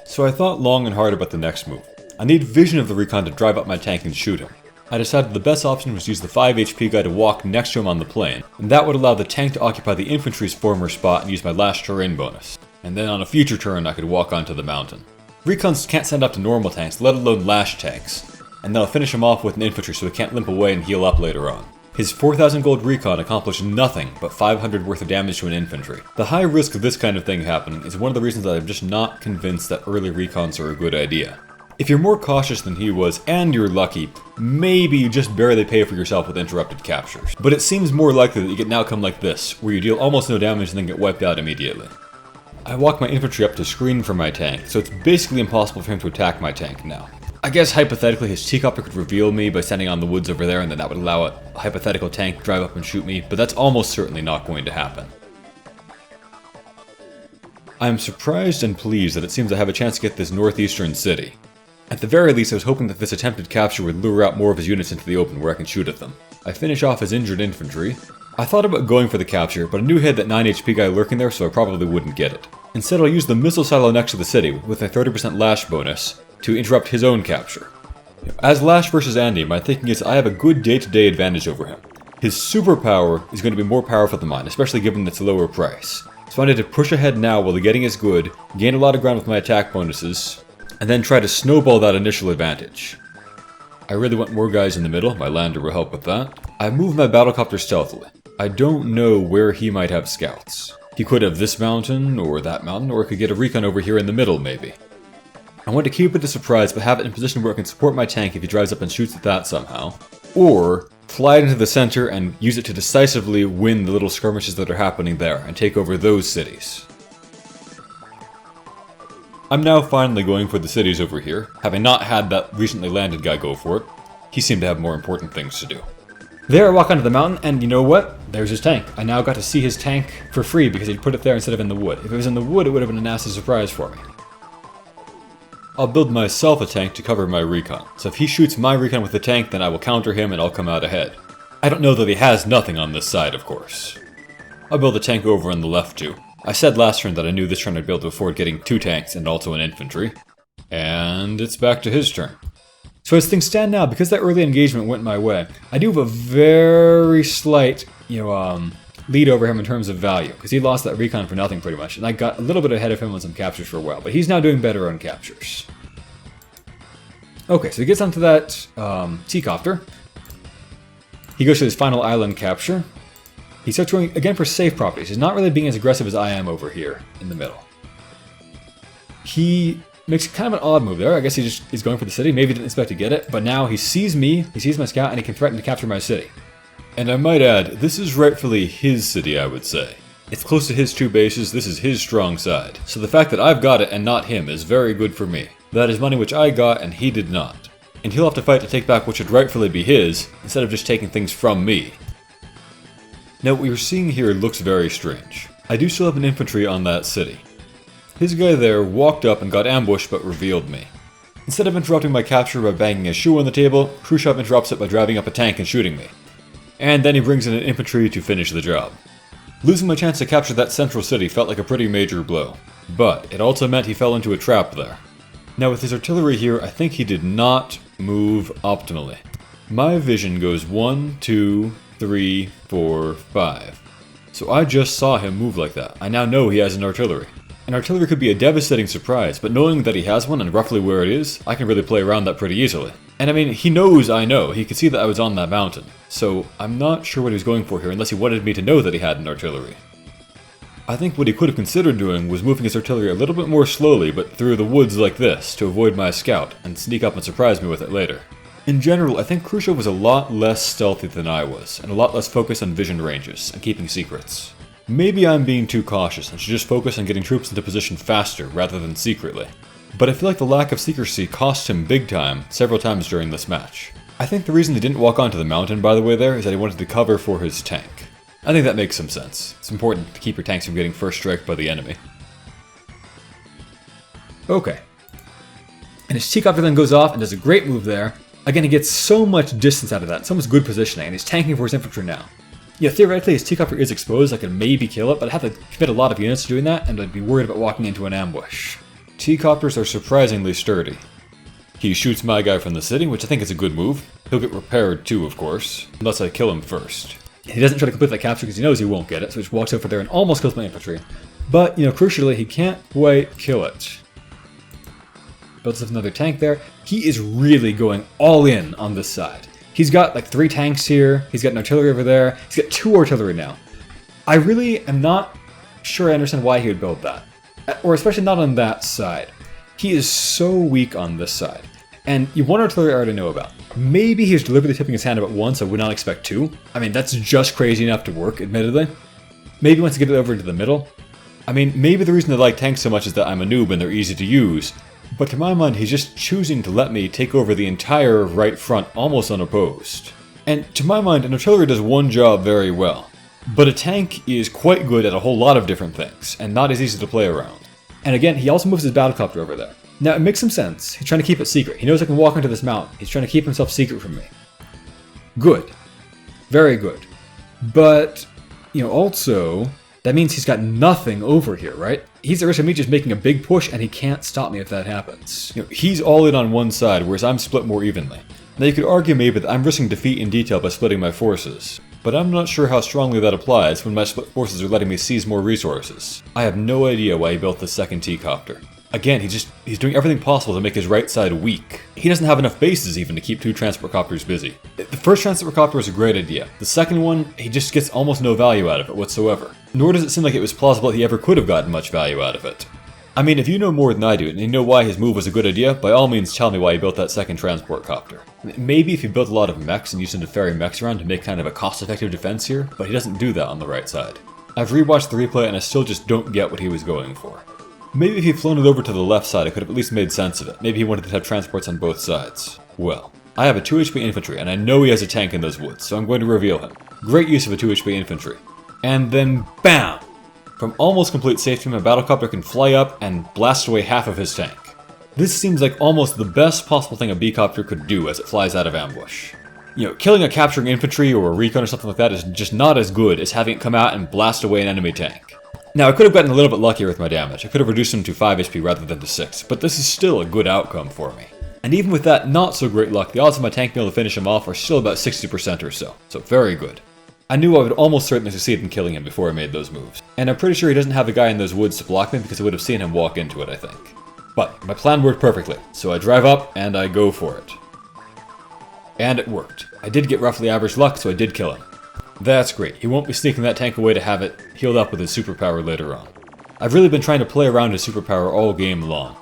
So I thought long and hard about the next move. I need vision of the recon to drive up my tank and shoot him. I decided the best option was to use the 5 HP guy to walk next to him on the plain, and that would allow the tank to occupy the infantry's former spot and use my last terrain bonus. And then on a future turn I could walk onto the mountain. Recons can't stand up to normal tanks, let alone Lash tanks, and then I'll finish him off with an infantry so he can't limp away and heal up later on. His 4,000 gold recon accomplished nothing but 500 worth of damage to an infantry. The high risk of this kind of thing happening is one of the reasons that I'm just not convinced that early recons are a good idea. If you're more cautious than he was, and you're lucky, maybe you just barely pay for yourself with interrupted captures. But it seems more likely that you get an outcome like this, where you deal almost no damage and then get wiped out immediately. I walk my infantry up to screen for my tank, so it's basically impossible for him to attack my tank now. I guess hypothetically his T-Copter could reveal me by standing on the woods over there, and then that would allow a hypothetical tank to drive up and shoot me, but that's almost certainly not going to happen. I am surprised and pleased that it seems I have a chance to get this northeastern city. At the very least, I was hoping that this attempted capture would lure out more of his units into the open where I can shoot at them. I finish off his injured infantry. I thought about going for the capture, but I knew he had that 9 HP guy lurking there, so I probably wouldn't get it. Instead, I'll use the missile silo next to the city, with a 30% Lash bonus, to interrupt his own capture. As Lash versus Andy, my thinking is I have a good day-to-day advantage over him. His superpower is going to be more powerful than mine, especially given its lower price. So I need to push ahead now while the getting is good, gain a lot of ground with my attack bonuses, and then try to snowball that initial advantage. I really want more guys in the middle, my lander will help with that. I move my battlecopter stealthily. I don't know where he might have scouts. He could have this mountain, or that mountain, or I could get a recon over here in the middle, maybe. I want to keep it a surprise, but have it in position where I can support my tank if he drives up and shoots at that somehow. Or fly it into the center and use it to decisively win the little skirmishes that are happening there, and take over those cities. I'm now finally going for the cities over here, having not had that recently landed guy go for it. He seemed to have more important things to do. There I walk onto the mountain, and you know what? There's his tank. I now got to see his tank for free because he'd put it there instead of in the wood. If it was in the wood, it would have been a nasty surprise for me. I'll build myself a tank to cover my recon, so if he shoots my recon with the tank, then I will counter him and I'll come out ahead. I don't know that he has nothing on this side, of course. I'll build a tank over on the left too. I said last turn that I knew this turn I'd be able to afford getting 2 tanks and also an infantry. And it's back to his turn. So as things stand now, because that early engagement went my way, I do have a very slight, lead over him in terms of value, because he lost that recon for nothing pretty much, and I got a little bit ahead of him on some captures for a while, but he's now doing better on captures. Okay, so he gets onto that T-copter. He goes to his final island capture. He starts going again for safe properties. He's not really being as aggressive as I am over here in the middle. He makes kind of an odd move there. I guess he just is going for the city. Maybe he didn't expect to get it, but now he sees me, he sees my scout, and he can threaten to capture my city. And I might add, this is rightfully his city, I would say. It's close to his 2 bases, this is his strong side. So the fact that I've got it and not him is very good for me. That is money which I got and he did not. And he'll have to fight to take back what should rightfully be his, instead of just taking things from me. Now what we're seeing here looks very strange. I do still have an infantry on that city. His guy there walked up and got ambushed but revealed me. Instead of interrupting my capture by banging a shoe on the table, Khrushchev interrupts it by driving up a tank and shooting me. And then he brings in an infantry to finish the job. Losing my chance to capture that central city felt like a pretty major blow, but it also meant he fell into a trap there. Now with his artillery here, I think he did not move optimally. My vision goes 1, 2, 3, 4, 5. So I just saw him move like that. I now know he has an artillery. An artillery could be a devastating surprise, but knowing that he has one and roughly where it is, I can really play around that pretty easily. And I mean, he knows I know. He could see that I was on that mountain. So I'm not sure what he was going for here unless he wanted me to know that he had an artillery. I think what he could have considered doing was moving his artillery a little bit more slowly, but through the woods like this, to avoid my scout, and sneak up and surprise me with it later. In general, I think Khrushchev was a lot less stealthy than I was, and a lot less focused on vision ranges, and keeping secrets. Maybe I'm being too cautious and should just focus on getting troops into position faster rather than secretly. But I feel like the lack of secrecy cost him big time several times during this match. I think the reason he didn't walk onto the mountain, by the way, there is that he wanted to cover for his tank. I think that makes some sense. It's important to keep your tanks from getting first striked by the enemy. Okay. And his T-copter then goes off and does a great move there. Again, he gets so much distance out of that, so much good positioning, and he's tanking for his infantry now. Yeah, theoretically his T-copter is exposed, I could maybe kill it, but I'd have to commit a lot of units to doing that, and I'd be worried about walking into an ambush. T-copters are surprisingly sturdy. He shoots my guy from the city, which I think is a good move. He'll get repaired too, of course, unless I kill him first. He doesn't try to complete that capture because he knows he won't get it, so he just walks over there and almost kills my infantry. But, crucially, he can't quite kill it. Builds up another tank there. He is really going all in on this side. He's got like 3 tanks here, he's got an artillery over there, he's got 2 artillery now. I really am not sure I understand why he would build that. Or especially not on that side. He is so weak on this side. And one artillery I already know about. Maybe he's deliberately tipping his hand about 1, so I would not expect 2. I mean, that's just crazy enough to work, admittedly. Maybe he wants to get it over into the middle. I mean, maybe the reason I like tanks so much is that I'm a noob and they're easy to use. But to my mind, he's just choosing to let me take over the entire right front almost unopposed. And to my mind, an artillery does one job very well. But a tank is quite good at a whole lot of different things, and not as easy to play around. And again, he also moves his battlecopter over there. Now, it makes some sense. He's trying to keep it secret. He knows I can walk into this mountain. He's trying to keep himself secret from me. Good. Very good. But, also, that means he's got nothing over here, right? He's at risk of me just making a big push, and he can't stop me if that happens. He's all in on one side, whereas I'm split more evenly. Now, you could argue maybe that I'm risking defeat in detail by splitting my forces. But I'm not sure how strongly that applies when my split forces are letting me seize more resources. I have no idea why he built the second T-copter. Again, he's doing everything possible to make his right side weak. He doesn't have enough bases even to keep 2 transport copters busy. The first transport copter was a great idea. The second one, he just gets almost no value out of it whatsoever. Nor does it seem like it was plausible that he ever could have gotten much value out of it. I mean, if you know more than I do, and you know why his move was a good idea, by all means tell me why he built that second transport copter. Maybe if he built a lot of mechs and used them to ferry mechs around to make kind of a cost-effective defense here, but he doesn't do that on the right side. I've rewatched the replay and I still just don't get what he was going for. Maybe if he'd flown it over to the left side, I could have at least made sense of it. Maybe he wanted to have transports on both sides. Well, I have a 2 HP infantry, and I know he has a tank in those woods, so I'm going to reveal him. Great use of a 2 HP infantry. And then, BAM! From almost complete safety, my battlecopter can fly up and blast away half of his tank. This seems like almost the best possible thing a B-copter could do as it flies out of ambush. Killing a capturing infantry or a recon or something like that is just not as good as having it come out and blast away an enemy tank. Now, I could have gotten a little bit luckier with my damage. I could have reduced him to 5 HP rather than to 6, but this is still a good outcome for me. And even with that not so great luck, the odds of my tank being able to finish him off are still about 60% or so very good. I knew I would almost certainly succeed in killing him before I made those moves. And I'm pretty sure he doesn't have a guy in those woods to block me because I would have seen him walk into it, I think. But my plan worked perfectly, so I drive up and I go for it. And it worked. I did get roughly average luck, so I did kill him. That's great. He won't be sneaking that tank away to have it healed up with his superpower later on. I've really been trying to play around his superpower all game long.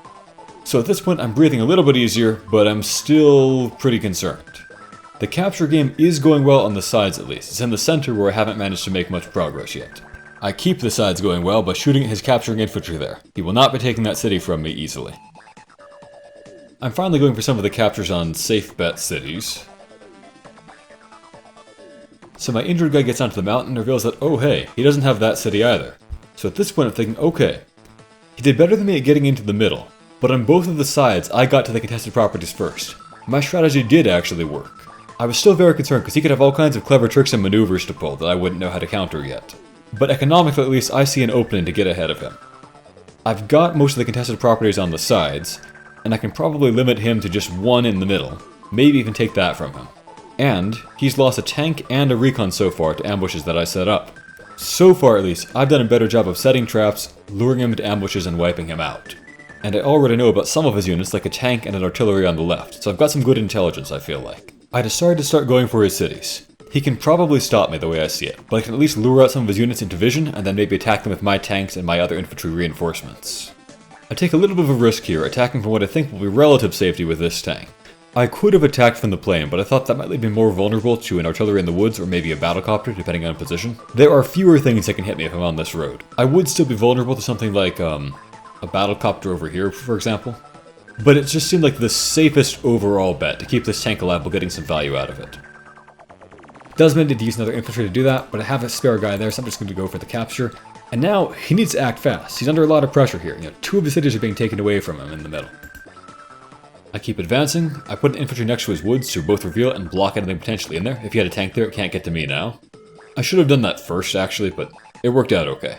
So at this point I'm breathing a little bit easier, but I'm still pretty concerned. The capture game is going well on the sides at least. It's in the center where I haven't managed to make much progress yet. I keep the sides going well by shooting at his capturing infantry there. He will not be taking that city from me easily. I'm finally going for some of the captures on safe bet cities. So my injured guy gets onto the mountain and reveals that, oh hey, he doesn't have that city either. So at this point I'm thinking, okay, he did better than me at getting into the middle, but on both of the sides I got to the contested properties first. My strategy did actually work. I was still very concerned because he could have all kinds of clever tricks and maneuvers to pull that I wouldn't know how to counter yet. But economically at least I see an opening to get ahead of him. I've got most of the contested properties on the sides, and I can probably limit him to just one in the middle, maybe even take that from him. And he's lost a tank and a recon so far to ambushes that I set up. So far at least, I've done a better job of setting traps, luring him into ambushes and wiping him out. And I already know about some of his units like a tank and an artillery on the left, so I've got some good intelligence I feel like. I decided to start going for his cities. He can probably stop me the way I see it, but I can at least lure out some of his units into vision and then maybe attack them with my tanks and my other infantry reinforcements. I take a little bit of a risk here, attacking from what I think will be relative safety with this tank. I could have attacked from the plane, but I thought that might leave me more vulnerable to an artillery in the woods or maybe a battlecopter, depending on position. There are fewer things that can hit me if I'm on this road. I would still be vulnerable to something like a battlecopter over here, for example. But it just seemed like the safest overall bet to keep this tank alive while getting some value out of it. Does mean to use another infantry to do that, but I have a spare guy there, so I'm just going to go for the capture. And now, he needs to act fast. He's under a lot of pressure here. You know, 2 of the cities are being taken away from him in the middle. I keep advancing. I put an infantry next to his woods to both reveal and block anything potentially in there. If he had a tank there, it can't get to me now. I should have done that first, actually, but it worked out okay.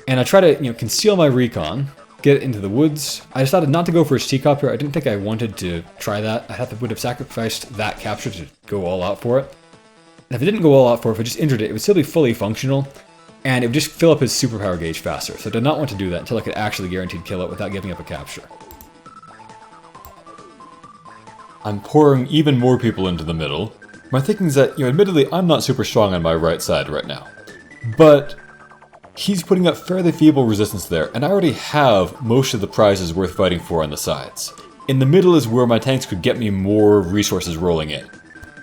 And I try to, conceal my recon, get into the woods. I decided not to go for his T-copter. I didn't think I wanted to try that. I would have sacrificed that capture to go all out for it. And if I didn't go all out for it, if I just injured it, it would still be fully functional, and it would just fill up his superpower gauge faster. So I did not want to do that until I could actually guaranteed kill it without giving up a capture. I'm pouring even more people into the middle. My thinking is that, admittedly, I'm not super strong on my right side right now. But he's putting up fairly feeble resistance there, and I already have most of the prizes worth fighting for on the sides. In the middle is where my tanks could get me more resources rolling in.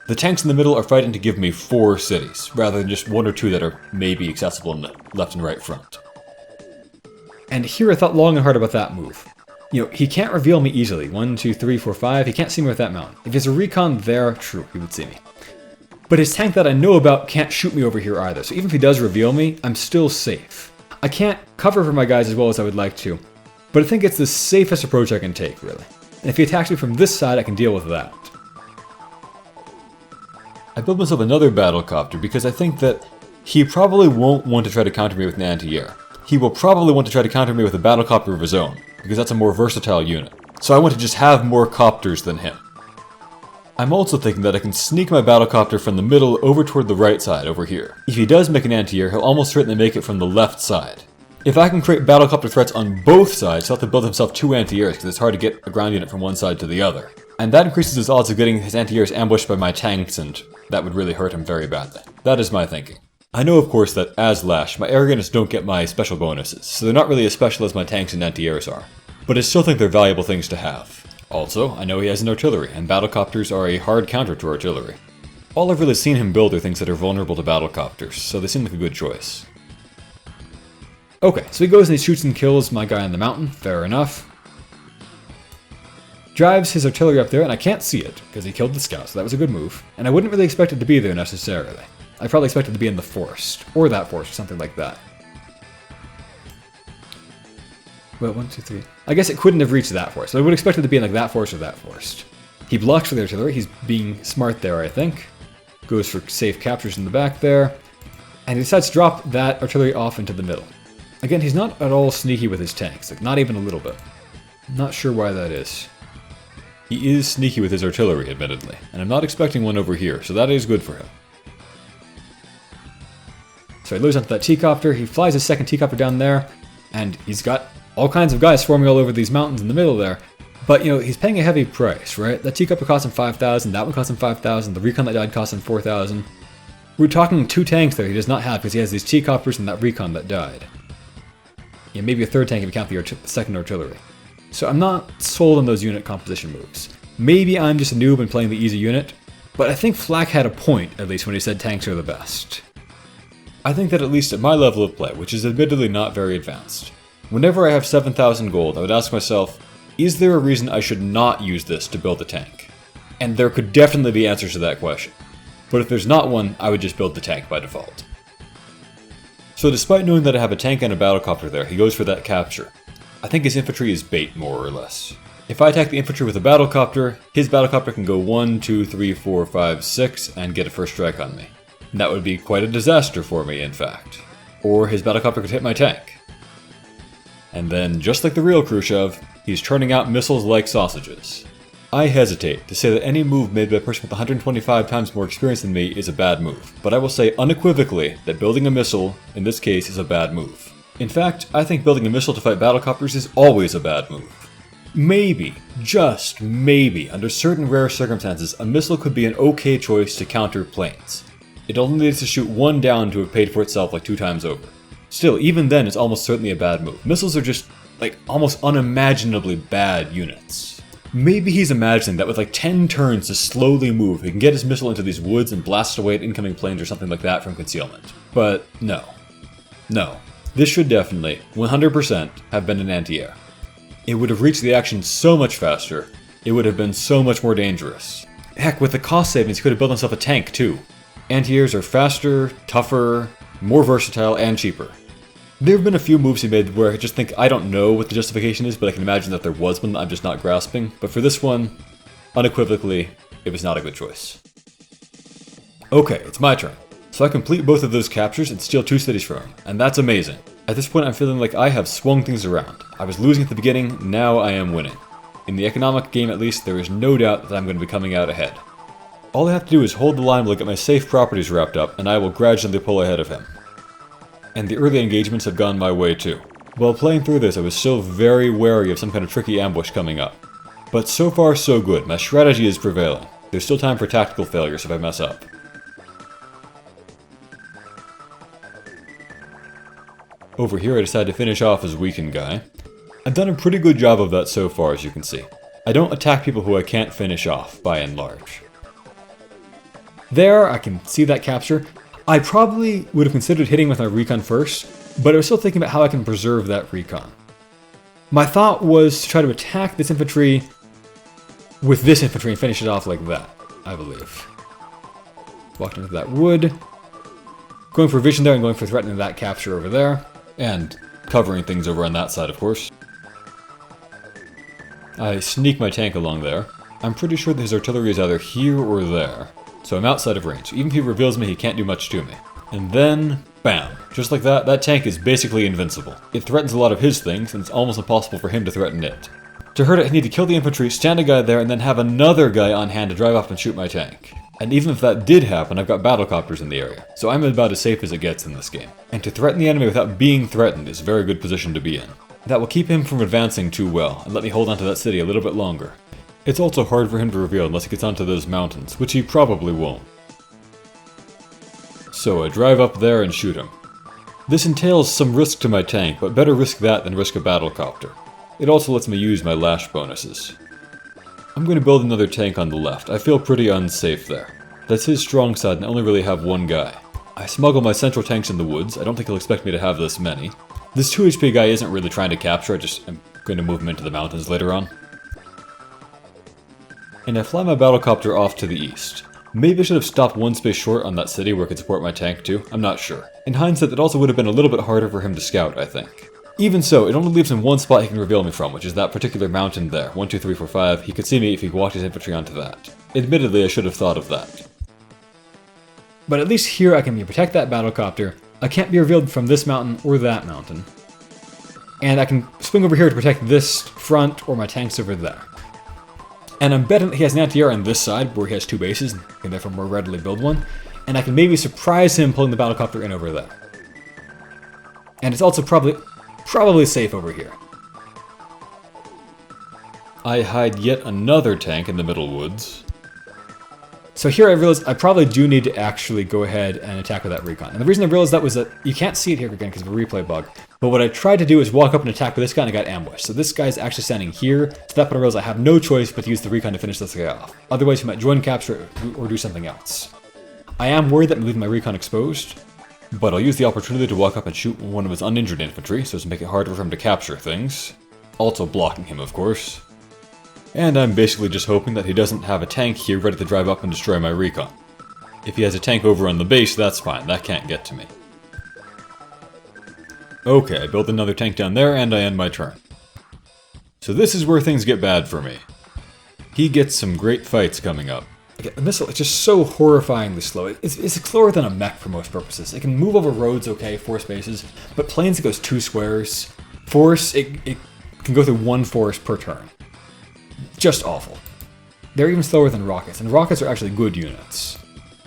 The tanks in the middle are fighting to give me 4 cities, rather than just 1 or 2 that are maybe accessible in the left and right front. And here I thought long and hard about that move. He can't reveal me easily. 1, 2, 3, 4, 5. He can't see me with that mountain. If there's a recon there, true, he would see me. But his tank that I know about can't shoot me over here either, so even if he does reveal me, I'm still safe. I can't cover for my guys as well as I would like to, but I think it's the safest approach I can take, really. And if he attacks me from this side, I can deal with that. I built myself another battlecopter because I think that he probably won't want to try to counter me with an anti-air. He will probably want to try to counter me with a battlecopter of his own, because that's a more versatile unit. So I want to just have more copters than him. I'm also thinking that I can sneak my battlecopter from the middle over toward the right side over here. If he does make an anti-air, he'll almost certainly make it from the left side. If I can create battlecopter threats on both sides, he'll have to build himself 2 anti-airs because it's hard to get a ground unit from one side to the other. And that increases his odds of getting his anti-airs ambushed by my tanks, and that would really hurt him very badly. That is my thinking. I know, of course, that as Lash, my air units don't get my special bonuses, so they're not really as special as my tanks and anti-airs are. But I still think they're valuable things to have. Also, I know he has an artillery, and battlecopters are a hard counter to artillery. All I've really seen him build are things that are vulnerable to battlecopters, so they seem like a good choice. Okay, so he goes and he shoots and kills my guy on the mountain, fair enough. Drives his artillery up there, and I can't see it, because he killed the scout, so that was a good move. And I wouldn't really expect it to be there necessarily. I probably expected it to be in the forest, or that forest, or something like that. Well, 1, 2, 3. I guess it couldn't have reached that forest, so I would expect it to be in like that forest or that forest. He blocks for the artillery, he's being smart there, I think. Goes for safe captures in the back there. And he decides to drop that artillery off into the middle. Again, he's not at all sneaky with his tanks, like not even a little bit. Not sure why that is. He is sneaky with his artillery, admittedly, and I'm not expecting one over here, so that is good for him. So he lures onto that T-copter, he flies his second T-copter down there, and he's got all kinds of guys swarming all over these mountains in the middle there. But, you know, he's paying a heavy price, right? That T-copter cost him 5,000, that one cost him 5,000, the recon that died cost him 4,000. We're talking 2 tanks there he does not have because he has these T-copters and that recon that died. Yeah, maybe a 3rd tank if you count the second artillery. So I'm not sold on those unit composition moves. Maybe I'm just a noob and playing the easy unit, but I think Flack had a point, at least when he said tanks are the best. I think that at least at my level of play, which is admittedly not very advanced, whenever I have 7,000 gold, I would ask myself, is there a reason I should not use this to build a tank? And there could definitely be answers to that question. But if there's not one, I would just build the tank by default. So despite knowing that I have a tank and a battlecopter there, he goes for that capture. I think his infantry is bait, more or less. If I attack the infantry with a battlecopter, his battlecopter can go 1, 2, 3, 4, 5, 6, and get a first strike on me. And that would be quite a disaster for me, in fact. Or his battlecopter could hit my tank. And then, just like the real Khrushchev, he's churning out missiles like sausages. I hesitate to say that any move made by a person with 125 times more experience than me is a bad move, but I will say unequivocally that building a missile, in this case, is a bad move. In fact, I think building a missile to fight battlecopters is always a bad move. Maybe, just maybe, under certain rare circumstances, a missile could be an okay choice to counter planes. It only needs to shoot one down to have paid for itself like 2 times over. Still, even then it's almost certainly a bad move. Missiles are just, like, almost unimaginably bad units. Maybe he's imagining that with like 10 turns to slowly move, he can get his missile into these woods and blast away at incoming planes or something like that from concealment. But no. No. This should definitely, 100%, have been an anti-air. It would have reached the action so much faster, it would have been so much more dangerous. Heck, with the cost savings, he could have built himself a tank too. Anti-airs are faster, tougher, more versatile, and cheaper. There have been a few moves he made where I just think I don't know what the justification is, but I can imagine that there was one that I'm just not grasping. But for this one, unequivocally, it was not a good choice. Okay, it's my turn. So I complete both of those captures and steal 2 cities from him, and that's amazing. At this point I'm feeling like I have swung things around. I was losing at the beginning, now I am winning. In the economic game at least, there is no doubt that I'm going to be coming out ahead. All I have to do is hold the line while I get my safe properties wrapped up, and I will gradually pull ahead of him. And the early engagements have gone my way too. While playing through this, I was still very wary of some kind of tricky ambush coming up. But so far so good, my strategy is prevailing. There's still time for tactical failures if I mess up. Over here I decided to finish off his weakened guy. I've done a pretty good job of that so far, as you can see. I don't attack people who I can't finish off, by and large. There, I can see that capture. I probably would have considered hitting with my recon first, but I was still thinking about how I can preserve that recon. My thought was to try to attack this infantry with this infantry and finish it off like that, I believe. Walked into that wood. Going for vision there and going for threatening that capture over there. And covering things over on that side, of course. I sneak my tank along there. I'm pretty sure that his artillery is either here or there. So I'm outside of range. Even if he reveals me, he can't do much to me. And then, bam. Just like that, that tank is basically invincible. It threatens a lot of his things, and it's almost impossible for him to threaten it. To hurt it, I need to kill the infantry, stand a guy there, and then have another guy on hand to drive up and shoot my tank. And even if that did happen, I've got battlecopters in the area, so I'm about as safe as it gets in this game. And to threaten the enemy without being threatened is a very good position to be in. That will keep him from advancing too well, and let me hold onto that city a little bit longer. It's also hard for him to reveal unless he gets onto those mountains, which he probably won't. So I drive up there and shoot him. This entails some risk to my tank, but better risk that than risk a battlecopter. It also lets me use my lash bonuses. I'm going to build another tank on the left. I feel pretty unsafe there. That's his strong side and I only really have one guy. I smuggle my central tanks in the woods. I don't think he'll expect me to have this many. This 2 HP guy isn't really trying to capture, I'm going to move him into the mountains later on. And I fly my battlecopter off to the east. Maybe I should have stopped one space short on that city where I could support my tank too. I'm not sure. In hindsight, it also would have been a little bit harder for him to scout, I think. Even so, it only leaves him one spot he can reveal me from, which is that particular mountain there. 1, 2, 3, 4, 5. He could see me if he walked his infantry onto that. Admittedly, I should have thought of that. But at least here I can protect that battlecopter. I can't be revealed from this mountain or that mountain. And I can swing over here to protect this front or my tanks over there. And I'm betting that he has an anti-air on this side, where he has 2 bases, and can therefore more readily build one. And I can maybe surprise him pulling the battlecopter in over there. And it's also probably safe over here. I hide yet another tank in the middle woods. So here I realized I probably do need to actually go ahead and attack with that recon. And the reason I realized that was that you can't see it here again because of a replay bug. But what I tried to do is walk up and attack with this guy and I got ambushed. So this guy's actually standing here. So that point I realized I have no choice but to use the recon to finish this guy off. Otherwise he might join capture or do something else. I am worried that I'm leaving my recon exposed. But I'll use the opportunity to walk up and shoot one of his uninjured infantry so as to make it harder for him to capture things. Also blocking him, of course. And I'm basically just hoping that he doesn't have a tank here ready to drive up and destroy my recon. If he has a tank over on the base, that's fine. That can't get to me. Okay, I built another tank down there and I end my turn. So this is where things get bad for me. He gets some great fights coming up. The missile is just so horrifyingly slow. It's slower than a mech for most purposes. It can move over roads, okay, 4 spaces, but planes it goes 2 squares. Force, it can go through 1 force per turn. Just awful. They're even slower than rockets, and rockets are actually good units.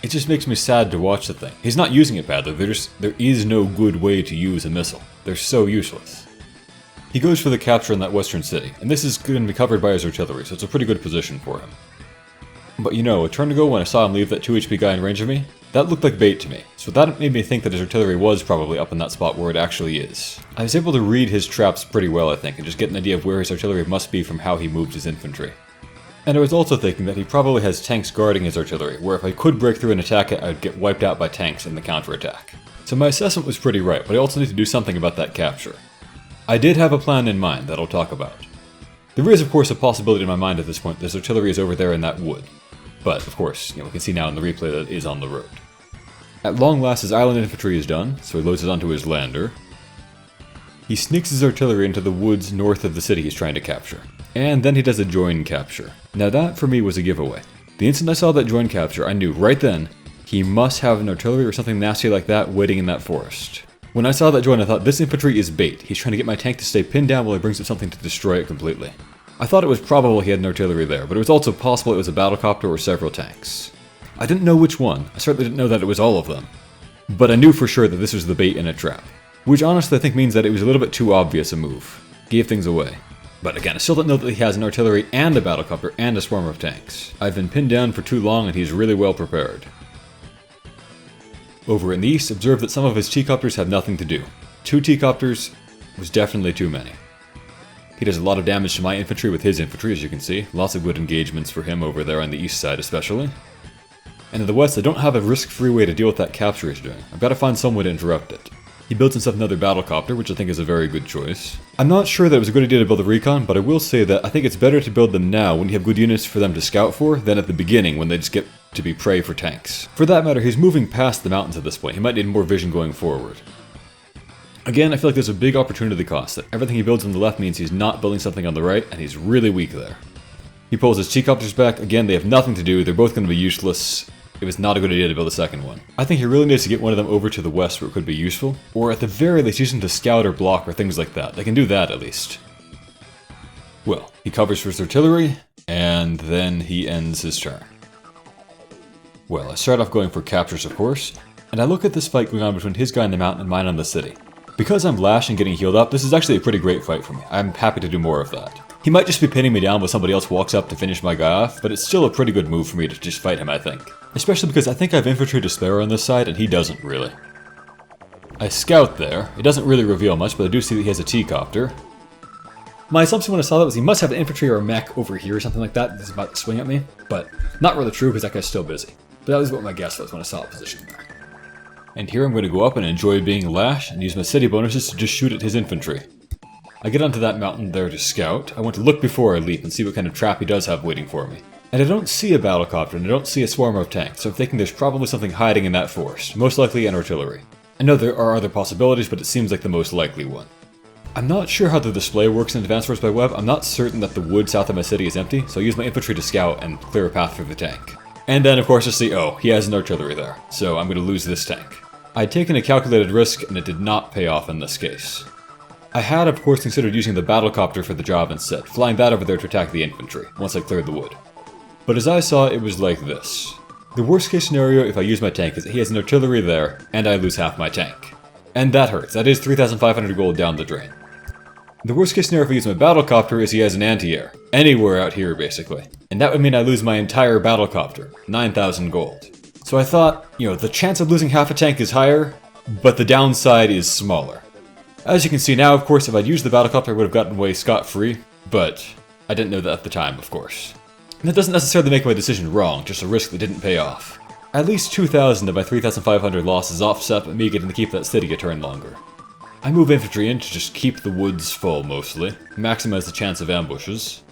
It just makes me sad to watch the thing. He's not using it badly, there is no good way to use a missile. They're so useless. He goes for the capture in that western city, and this is going to be covered by his artillery, so it's a pretty good position for him. But you know, a turn ago when I saw him leave that 2 HP guy in range of me, that looked like bait to me, so that made me think that his artillery was probably up in that spot where it actually is. I was able to read his traps pretty well, I think, and just get an idea of where his artillery must be from how he moved his infantry. And I was also thinking that he probably has tanks guarding his artillery, where if I could break through and attack it, I would get wiped out by tanks in the counterattack. So my assessment was pretty right, but I also need to do something about that capture. I did have a plan in mind that I'll talk about. There is of course a possibility in my mind at this point that his artillery is over there in that wood. But, of course, we can see now in the replay that it is on the road. At long last, his island infantry is done, so he loads it onto his lander. He sneaks his artillery into the woods north of the city he's trying to capture. And then he does a join capture. Now that, for me, was a giveaway. The instant I saw that join capture, I knew right then, he must have an artillery or something nasty like that waiting in that forest. When I saw that join, I thought, this infantry is bait. He's trying to get my tank to stay pinned down while he brings up something to destroy it completely. I thought it was probable he had an artillery there, but it was also possible it was a battlecopter or several tanks. I didn't know which one. I certainly didn't know that it was all of them. But I knew for sure that this was the bait in a trap. Which honestly I think means that it was a little bit too obvious a move. Gave things away. But again, I still don't know that he has an artillery and a battlecopter and a swarm of tanks. I've been pinned down for too long and he's really well prepared. Over in the east, observe that some of his T-copters have nothing to do. 2 T-copters was definitely too many. He does a lot of damage to my infantry with his infantry, as you can see. Lots of good engagements for him over there on the east side especially. And in the west, I don't have a risk-free way to deal with that capture he's doing. I've got to find some way to interrupt it. He builds himself another battlecopter, which I think is a very good choice. I'm not sure that it was a good idea to build a recon, but I will say that I think it's better to build them now when you have good units for them to scout for, than at the beginning when they just get to be prey for tanks. For that matter, he's moving past the mountains at this point. He might need more vision going forward. Again, I feel like there's a big opportunity cost, that everything he builds on the left means he's not building something on the right, and he's really weak there. He pulls his T-copters back, again they have nothing to do, they're both going to be useless. It was not a good idea to build a second one. I think he really needs to get one of them over to the west where it could be useful, or at the very least use them to scout or block or things like that. They can do that at least. Well, he covers for his artillery, and then he ends his turn. Well, I start off going for captures of course, and I look at this fight going on between his guy in the mountain and mine on the city. Because I'm Lash and getting healed up, this is actually a pretty great fight for me. I'm happy to do more of that. He might just be pinning me down while somebody else walks up to finish my guy off, but it's still a pretty good move for me to just fight him, I think. Especially because I think I have infantry to spare on this side, and he doesn't really. I scout there. It doesn't really reveal much, but I do see that he has a T-copter. My assumption when I saw that was he must have an infantry or a mech over here or something like that that's about to swing at me, but not really true because that guy's still busy. But that was what my guess was when I saw a position there. And here I'm going to go up and enjoy being Lash and use my city bonuses to just shoot at his infantry. I get onto that mountain there to scout. I want to look before I leap and see what kind of trap he does have waiting for me. And I don't see a battlecopter and I don't see a swarm of tanks, so I'm thinking there's probably something hiding in that forest, most likely an artillery. I know there are other possibilities, but it seems like the most likely one. I'm not sure how the display works in Advanced Wars by Web. I'm not certain that the wood south of my city is empty, so I use my infantry to scout and clear a path through the tank. And then of course I see, oh, he has an artillery there, so I'm going to lose this tank. I'd taken a calculated risk and it did not pay off in this case. I had of course considered using the battlecopter for the job instead, flying that over there to attack the infantry, once I cleared the wood. But as I saw, it was like this. The worst case scenario if I use my tank is that he has an artillery there, and I lose half my tank. And that hurts, that is 3,500 gold down the drain. The worst case scenario if I use my battlecopter is he has an anti-air, anywhere out here basically. And that would mean I lose my entire battlecopter, 9,000 gold. So I thought, the chance of losing half a tank is higher, but the downside is smaller. As you can see now, of course, if I'd used the battlecopter I would have gotten away scot-free, but I didn't know that at the time, of course. And that doesn't necessarily make my decision wrong, just a risk that didn't pay off. At least 2,000 of my 3,500 losses offset by me getting to keep that city a turn longer. I move infantry in to just keep the woods full mostly, maximize the chance of ambushes.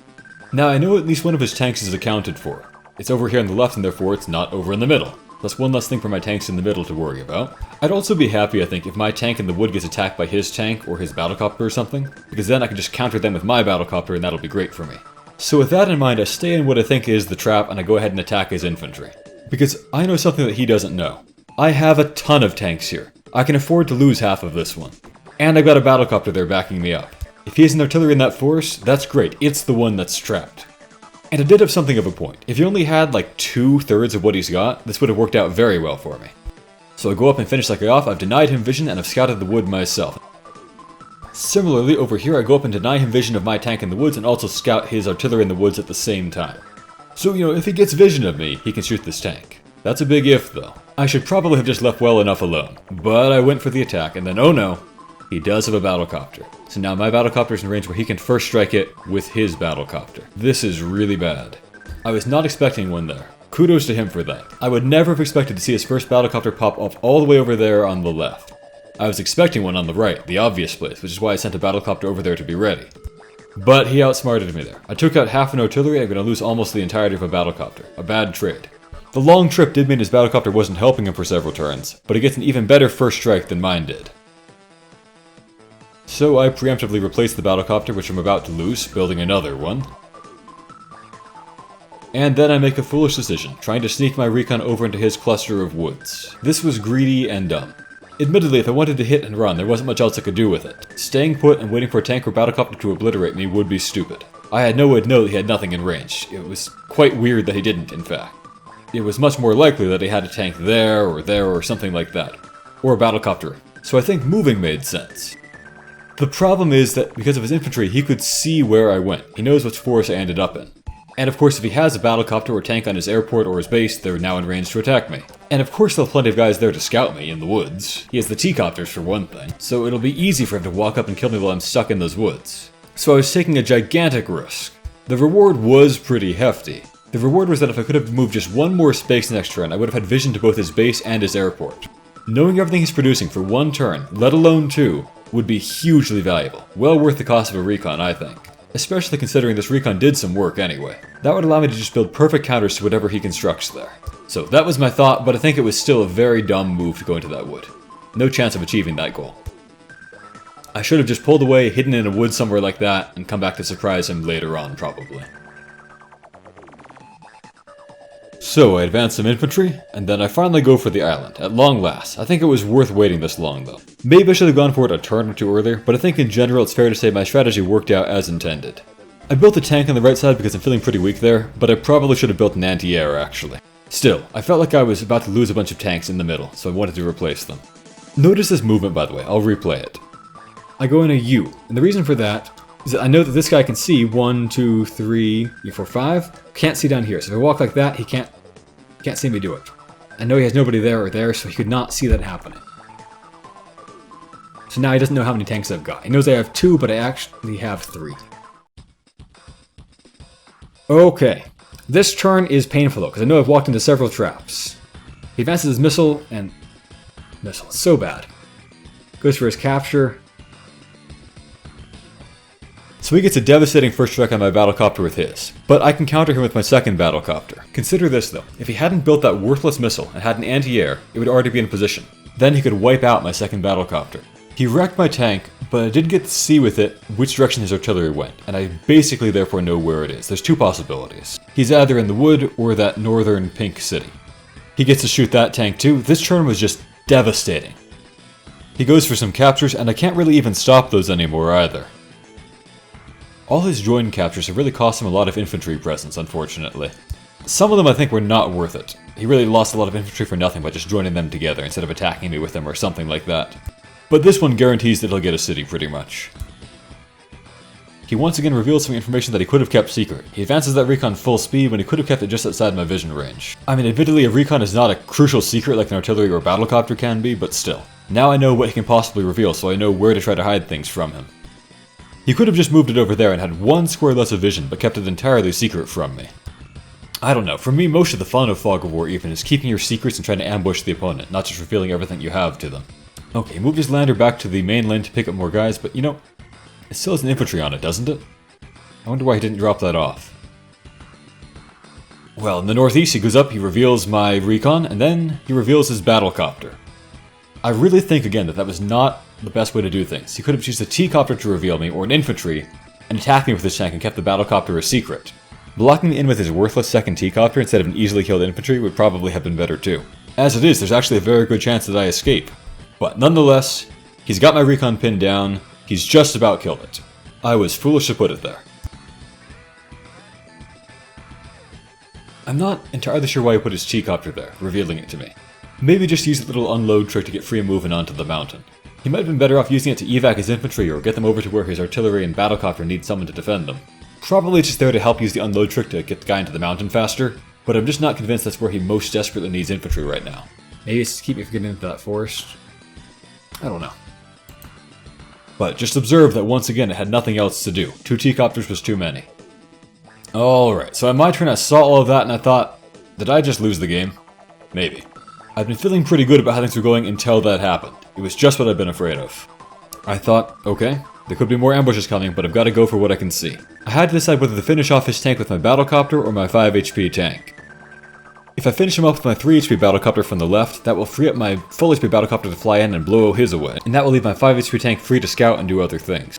Now I know at least one of his tanks is accounted for. It's over here on the left and therefore it's not over in the middle. That's one less thing for my tanks in the middle to worry about. I'd also be happy, I think, if my tank in the wood gets attacked by his tank or his battlecopter or something, because then I can just counter them with my battlecopter and that'll be great for me. So with that in mind, I stay in what I think is the trap and I go ahead and attack his infantry. Because I know something that he doesn't know. I have a ton of tanks here. I can afford to lose half of this one. And I've got a battlecopter there backing me up. If he has an artillery in that force, that's great. It's the one that's trapped. And I did have something of a point. If he only had like 2/3 of what he's got, this would have worked out very well for me. So I go up and finish that guy off. I've denied him vision and I've scouted the wood myself. Similarly, over here I go up and deny him vision of my tank in the woods and also scout his artillery in the woods at the same time. So, if he gets vision of me, he can shoot this tank. That's a big if, though. I should probably have just left well enough alone. But I went for the attack, and then, oh no, he does have a battlecopter. So now my battlecopter's in range where he can first strike it with his battlecopter. This is really bad. I was not expecting one there. Kudos to him for that. I would never have expected to see his first battlecopter pop up all the way over there on the left. I was expecting one on the right, the obvious place, which is why I sent a battlecopter over there to be ready. But he outsmarted me there. I took out half an artillery and I'm going to lose almost the entirety of a battlecopter. A bad trade. The long trip did mean his battlecopter wasn't helping him for several turns, but he gets an even better first strike than mine did. So I preemptively replaced the battlecopter, which I'm about to lose, building another one. And then I make a foolish decision, trying to sneak my recon over into his cluster of woods. This was greedy and dumb. Admittedly, if I wanted to hit and run, there wasn't much else I could do with it. Staying put and waiting for a tank or battlecopter to obliterate me would be stupid. I had no way to know that he had nothing in range. It was quite weird that he didn't, in fact. It was much more likely that he had a tank there, or something like that. Or a battlecopter. So I think moving made sense. The problem is that because of his infantry, he could see where I went. He knows which forest I ended up in. And of course, if he has a battlecopter or tank on his airport or his base, they're now in range to attack me. And of course, there'll be plenty of guys there to scout me in the woods. He has the T-copters for one thing, so it'll be easy for him to walk up and kill me while I'm stuck in those woods. So I was taking a gigantic risk. The reward was pretty hefty. The reward was that if I could have moved just one more space next turn, I would have had vision to both his base and his airport. Knowing everything he's producing for one turn, let alone two, would be hugely valuable. Well worth the cost of a recon, I think. Especially considering this recon did some work anyway. That would allow me to just build perfect counters to whatever he constructs there. So that was my thought, but I think it was still a very dumb move to go into that wood. No chance of achieving that goal. I should have just pulled away, hidden in a wood somewhere like that, and come back to surprise him later on, probably. So I advanced some infantry, and then I finally go for the island, at long last. I think it was worth waiting this long though. Maybe I should have gone for it a turn or two earlier, but I think in general it's fair to say my strategy worked out as intended. I built a tank on the right side because I'm feeling pretty weak there, but I probably should have built an anti-air actually. Still, I felt like I was about to lose a bunch of tanks in the middle, so I wanted to replace them. Notice this movement by the way, I'll replay it. I go in a U, and the reason for that is that I know that this guy can see 1, 2, 3, 4, 5. Can't see down here, so if I walk like that, he can't see me do it. I know he has nobody there or there, so he could not see that happening. So now he doesn't know how many tanks I've got. He knows I have 2, but I actually have 3. Okay. This turn is painful though, because I know I've walked into several traps. He advances his missile, and... missile. It's so bad. Goes for his capture. So he gets a devastating first strike on my battlecopter with his, but I can counter him with my second battlecopter. Consider this though, if he hadn't built that worthless missile and had an anti-air, it would already be in position. Then he could wipe out my second battlecopter. He wrecked my tank, but I did get to see with it which direction his artillery went, and I basically therefore know where it is. There's 2 possibilities. He's either in the wood or that northern pink city. He gets to shoot that tank too. This turn was just devastating. He goes for some captures, and I can't really even stop those anymore either. All his join captures have really cost him a lot of infantry presence, unfortunately. Some of them I think were not worth it. He really lost a lot of infantry for nothing by just joining them together instead of attacking me with them or something like that. But this one guarantees that he'll get a city pretty much. He once again reveals some information that he could have kept secret. He advances that recon full speed when he could have kept it just outside my vision range. I mean, admittedly, a recon is not a crucial secret like an artillery or battlecopter can be, but still. Now I know what he can possibly reveal, so I know where to try to hide things from him. He could have just moved it over there and had one square less of vision, but kept it entirely secret from me. I don't know, for me most of the fun of Fog of War even is keeping your secrets and trying to ambush the opponent, not just revealing everything you have to them. Okay, he moved his lander back to the main lane to pick up more guys, but you know, it still has an infantry on it, doesn't it? I wonder why he didn't drop that off. Well, in the northeast he goes up, he reveals my recon, and then he reveals his battlecopter. I really think again that was not the best way to do things. He could have used a T-copter to reveal me, or an infantry, and attacked me with his tank and kept the battlecopter a secret. Blocking me in with his worthless second T-copter instead of an easily killed infantry would probably have been better too. As it is, there's actually a very good chance that I escape. But nonetheless, he's got my recon pinned down, he's just about killed it. I was foolish to put it there. I'm not entirely sure why he put his T-copter there, revealing it to me. Maybe just use a little unload trick to get free moving onto the mountain. He might have been better off using it to evac his infantry or get them over to where his artillery and battlecopter need someone to defend them. Probably just there to help use the unload trick to get the guy into the mountain faster, but I'm just not convinced that's where he most desperately needs infantry right now. Maybe it's to keep me from getting into that forest? I don't know. But just observe that once again it had nothing else to do. 2 T-copters was too many. Alright, so on my turn I saw all of that and I thought, did I just lose the game? Maybe. I'd been feeling pretty good about how things were going until that happened. It was just what I'd been afraid of. I thought, okay, there could be more ambushes coming, but I've got to go for what I can see. I had to decide whether to finish off his tank with my battlecopter or my 5 HP tank. If I finish him off with my 3 HP battlecopter from the left, that will free up my full HP battlecopter to fly in and blow his away, and that will leave my 5 HP tank free to scout and do other things.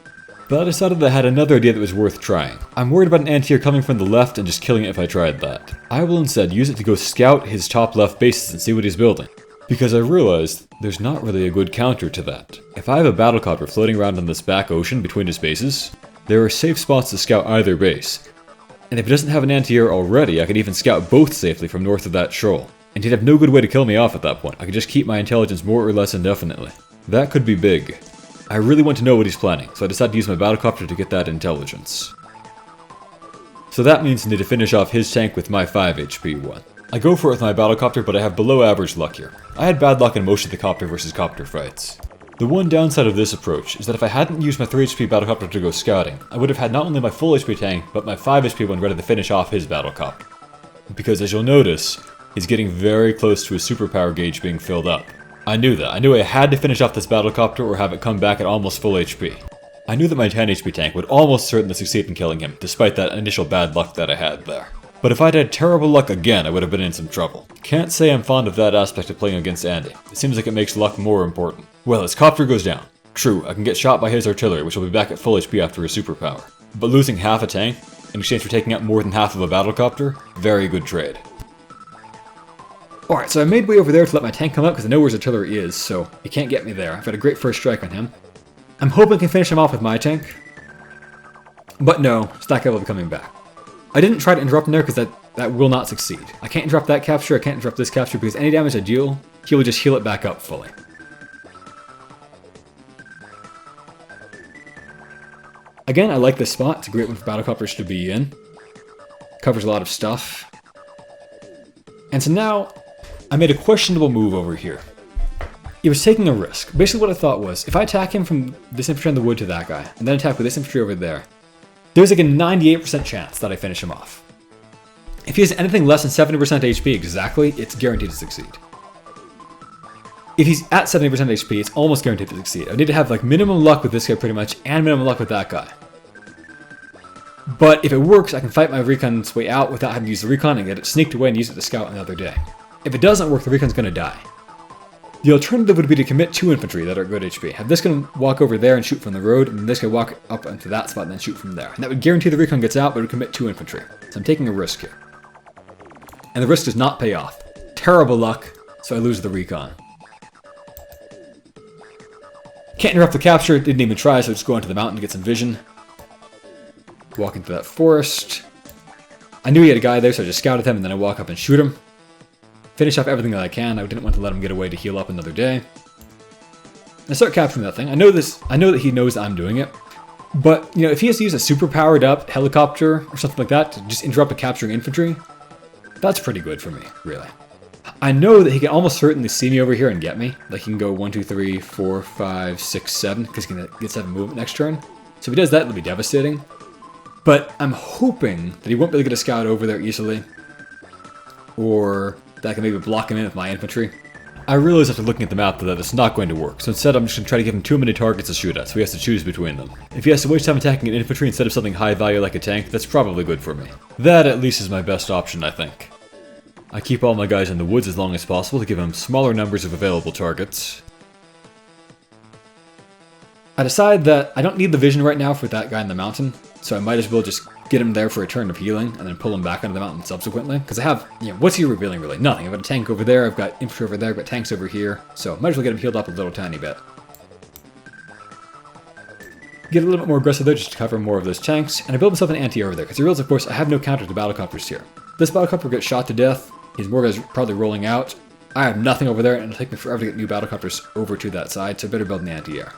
But I decided that I had another idea that was worth trying. I'm worried about an anti-air coming from the left and just killing it if I tried that. I will instead use it to go scout his top left bases and see what he's building. Because I realized there's not really a good counter to that. If I have a battlecopter floating around on this back ocean between his bases, there are safe spots to scout either base. And if it doesn't have an anti-air already, I could even scout both safely from north of that shoal. And he'd have no good way to kill me off at that point. I could just keep my intelligence more or less indefinitely. That could be big. I really want to know what he's planning, so I decided to use my battlecopter to get that intelligence. So that means I need to finish off his tank with my 5 HP one. I go for it with my battlecopter, but I have below average luck here. I had bad luck in most of the copter versus copter fights. The one downside of this approach is that if I hadn't used my 3 HP battlecopter to go scouting, I would have had not only my full HP tank, but my 5 HP one ready to finish off his battlecopter. Because as you'll notice, he's getting very close to his superpower gauge being filled up. I knew that. I knew I had to finish off this battlecopter or have it come back at almost full HP. I knew that my 10 HP tank would almost certainly succeed in killing him, despite that initial bad luck that I had there. But if I'd had terrible luck again, I would have been in some trouble. Can't say I'm fond of that aspect of playing against Andy. It seems like it makes luck more important. Well, his copter goes down. True, I can get shot by his artillery, which will be back at full HP after his superpower. But losing half a tank, in exchange for taking out more than half of a battlecopter, very good trade. Alright, so I made way over there to let my tank come up because I know where his artillery is, so he can't get me there. I've got a great first strike on him. I'm hoping I can finish him off with my tank. But no, it's not going to be coming back. I didn't try to interrupt him there because that will not succeed. I can't interrupt that capture, I can't interrupt this capture because any damage I deal, he will just heal it back up fully. Again, I like this spot. It's a great one for battlecopters to be in. Covers a lot of stuff. And so now, I made a questionable move over here. He was taking a risk. Basically what I thought was, if I attack him from this infantry in the wood to that guy, and then attack with this infantry over there, there's like a 98% chance that I finish him off. If he has anything less than 70% HP exactly, it's guaranteed to succeed. If he's at 70% HP, it's almost guaranteed to succeed. I need to have like minimum luck with this guy pretty much, and minimum luck with that guy. But if it works, I can fight my recon's way out without having to use the recon and get it sneaked away and use it to scout another day. If it doesn't work, the recon's going to die. The alternative would be to commit 2 infantry that are good HP. Have this guy walk over there and shoot from the road, and this guy walk up into that spot and then shoot from there. And that would guarantee the recon gets out, but it would commit 2 infantry. So I'm taking a risk here. And the risk does not pay off. Terrible luck, so I lose the recon. Can't interrupt the capture, didn't even try, so just go into the mountain to get some vision. Walk into that forest. I knew he had a guy there, so I just scouted him, and then I walk up and shoot him. Finish off everything that I can. I didn't want to let him get away to heal up another day. I start capturing that thing. I know that he knows I'm doing it. But, you know, if he has to use a super powered up helicopter or something like that to just interrupt a capturing infantry, that's pretty good for me, really. I know that he can almost certainly see me over here and get me. Like, he can go 1, 2, 3, 4, 5, 6, 7, because he can get 7 movement next turn. So if he does that, it'll be devastating. But I'm hoping that he won't be able to get a scout over there easily. Or that I can maybe block him in with my infantry. I realize after looking at the map that it's not going to work, so instead I'm just going to try to give him too many targets to shoot at, so he has to choose between them. If he has to waste time attacking an infantry instead of something high value like a tank, that's probably good for me. That at least is my best option, I think. I keep all my guys in the woods as long as possible to give him smaller numbers of available targets. I decide that I don't need the vision right now for that guy in the mountain, so I might as well just get him there for a turn of healing, and then pull him back onto the mountain subsequently. Because I have, you know, what's he revealing really? Nothing. I've got a tank over there, I've got infantry over there, I've got tanks over here, so might as well get him healed up a little tiny bit. Get a little bit more aggressive there just to cover more of those tanks, and I build myself an anti-air over there, because I realize, of course, I have no counter to battlecopters here. This battlecopter gets shot to death, his more guys probably rolling out, I have nothing over there, and it'll take me forever to get new battlecopters over to that side, so I better build an anti-air.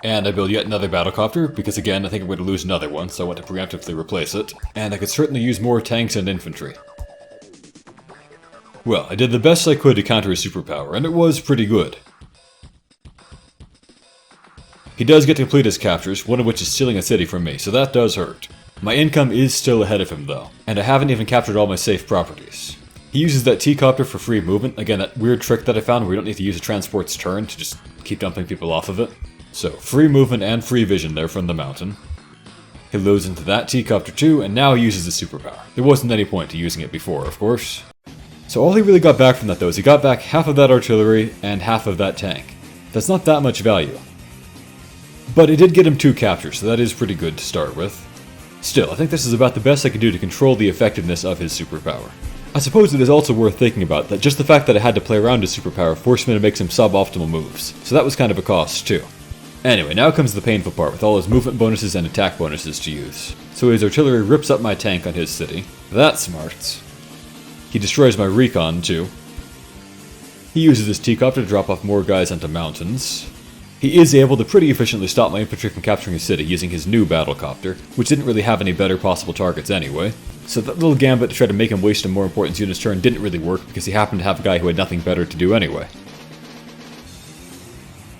And I build yet another battlecopter, because again, I think I'm going to lose another one, so I want to preemptively replace it. And I could certainly use more tanks and infantry. Well, I did the best I could to counter his superpower, and it was pretty good. He does get to complete his captures, one of which is stealing a city from me, so that does hurt. My income is still ahead of him though, and I haven't even captured all my safe properties. He uses that T-copter for free movement, again that weird trick that I found where we don't need to use a transport's turn to just keep dumping people off of it. So, free movement and free vision there from the mountain. He loads into that T-copter too, and now he uses the superpower. There wasn't any point to using it before, of course. So all he really got back from that though is he got back half of that artillery and half of that tank. That's not that much value. But it did get him 2 captures, so that is pretty good to start with. Still, I think this is about the best I can do to control the effectiveness of his superpower. I suppose it is also worth thinking about that just the fact that I had to play around his superpower forced me to make some suboptimal moves, so that was kind of a cost too. Anyway, now comes the painful part with all his movement bonuses and attack bonuses to use. So his artillery rips up my tank on his city. That's smart. He destroys my recon too. He uses his T-copter to drop off more guys onto mountains. He is able to pretty efficiently stop my infantry from capturing his city using his new battlecopter, which didn't really have any better possible targets anyway. So that little gambit to try to make him waste a more important unit's turn didn't really work because he happened to have a guy who had nothing better to do anyway.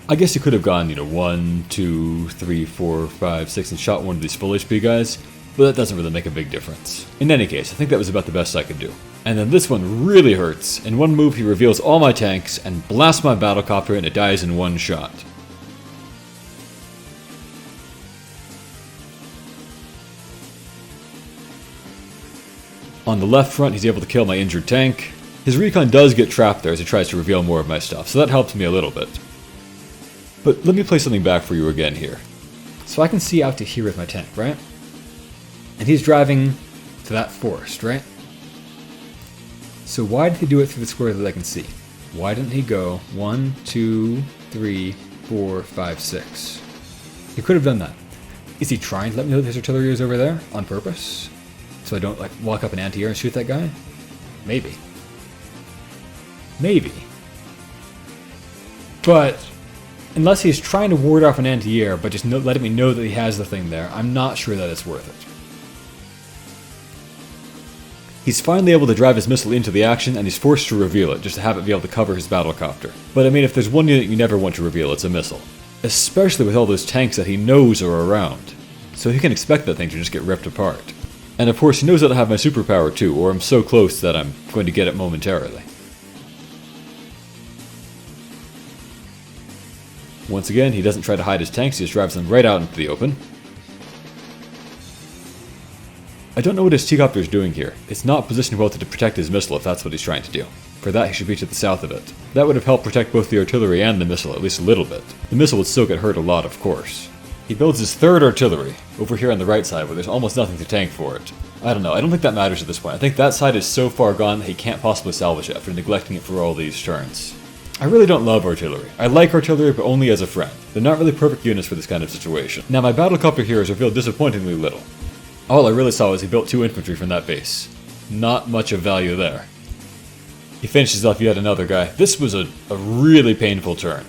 I guess he could have gone, 1, 2, 3, 4, 5, 6 and shot one of these full HP guys, but that doesn't really make a big difference. In any case, I think that was about the best I could do. And then this one really hurts. In one move he reveals all my tanks and blasts my battlecopter and it dies in one shot. On the left front he's able to kill my injured tank. His recon does get trapped there as he tries to reveal more of my stuff, so that helped me a little bit. But let me play something back for you again here. So I can see out to here with my tank, right? And he's driving to that forest, right? So why did he do it through the square that I can see? Why didn't he go 1, 2, 3, 4, 5, 6? He could have done that. Is he trying to let me know that his artillery is over there on purpose? So I don't walk up an anti-air and shoot that guy? Maybe. Maybe. But unless he's trying to ward off an anti-air, but just letting me know that he has the thing there, I'm not sure that it's worth it. He's finally able to drive his missile into the action, and he's forced to reveal it, just to have it be able to cover his battlecopter. But I mean, if there's one unit you never want to reveal, it's a missile. Especially with all those tanks that he knows are around. So he can expect that thing to just get ripped apart. And of course he knows that I have my superpower too, or I'm so close that I'm going to get it momentarily. Once again, he doesn't try to hide his tanks, he just drives them right out into the open. I don't know what his T-copter is doing here. It's not positioned well to protect his missile if that's what he's trying to do. For that, he should be to the south of it. That would have helped protect both the artillery and the missile at least a little bit. The missile would still get hurt a lot, of course. He builds his third artillery, over here on the right side where there's almost nothing to tank for it. I don't know, I don't think that matters at this point. I think that side is so far gone that he can't possibly salvage it after neglecting it for all these turns. I really don't love artillery. I like artillery, but only as a friend. They're not really perfect units for this kind of situation. Now, my battlecopter here has revealed disappointingly little. All I really saw was he built 2 infantry from that base. Not much of value there. He finishes off yet another guy. This was a really painful turn.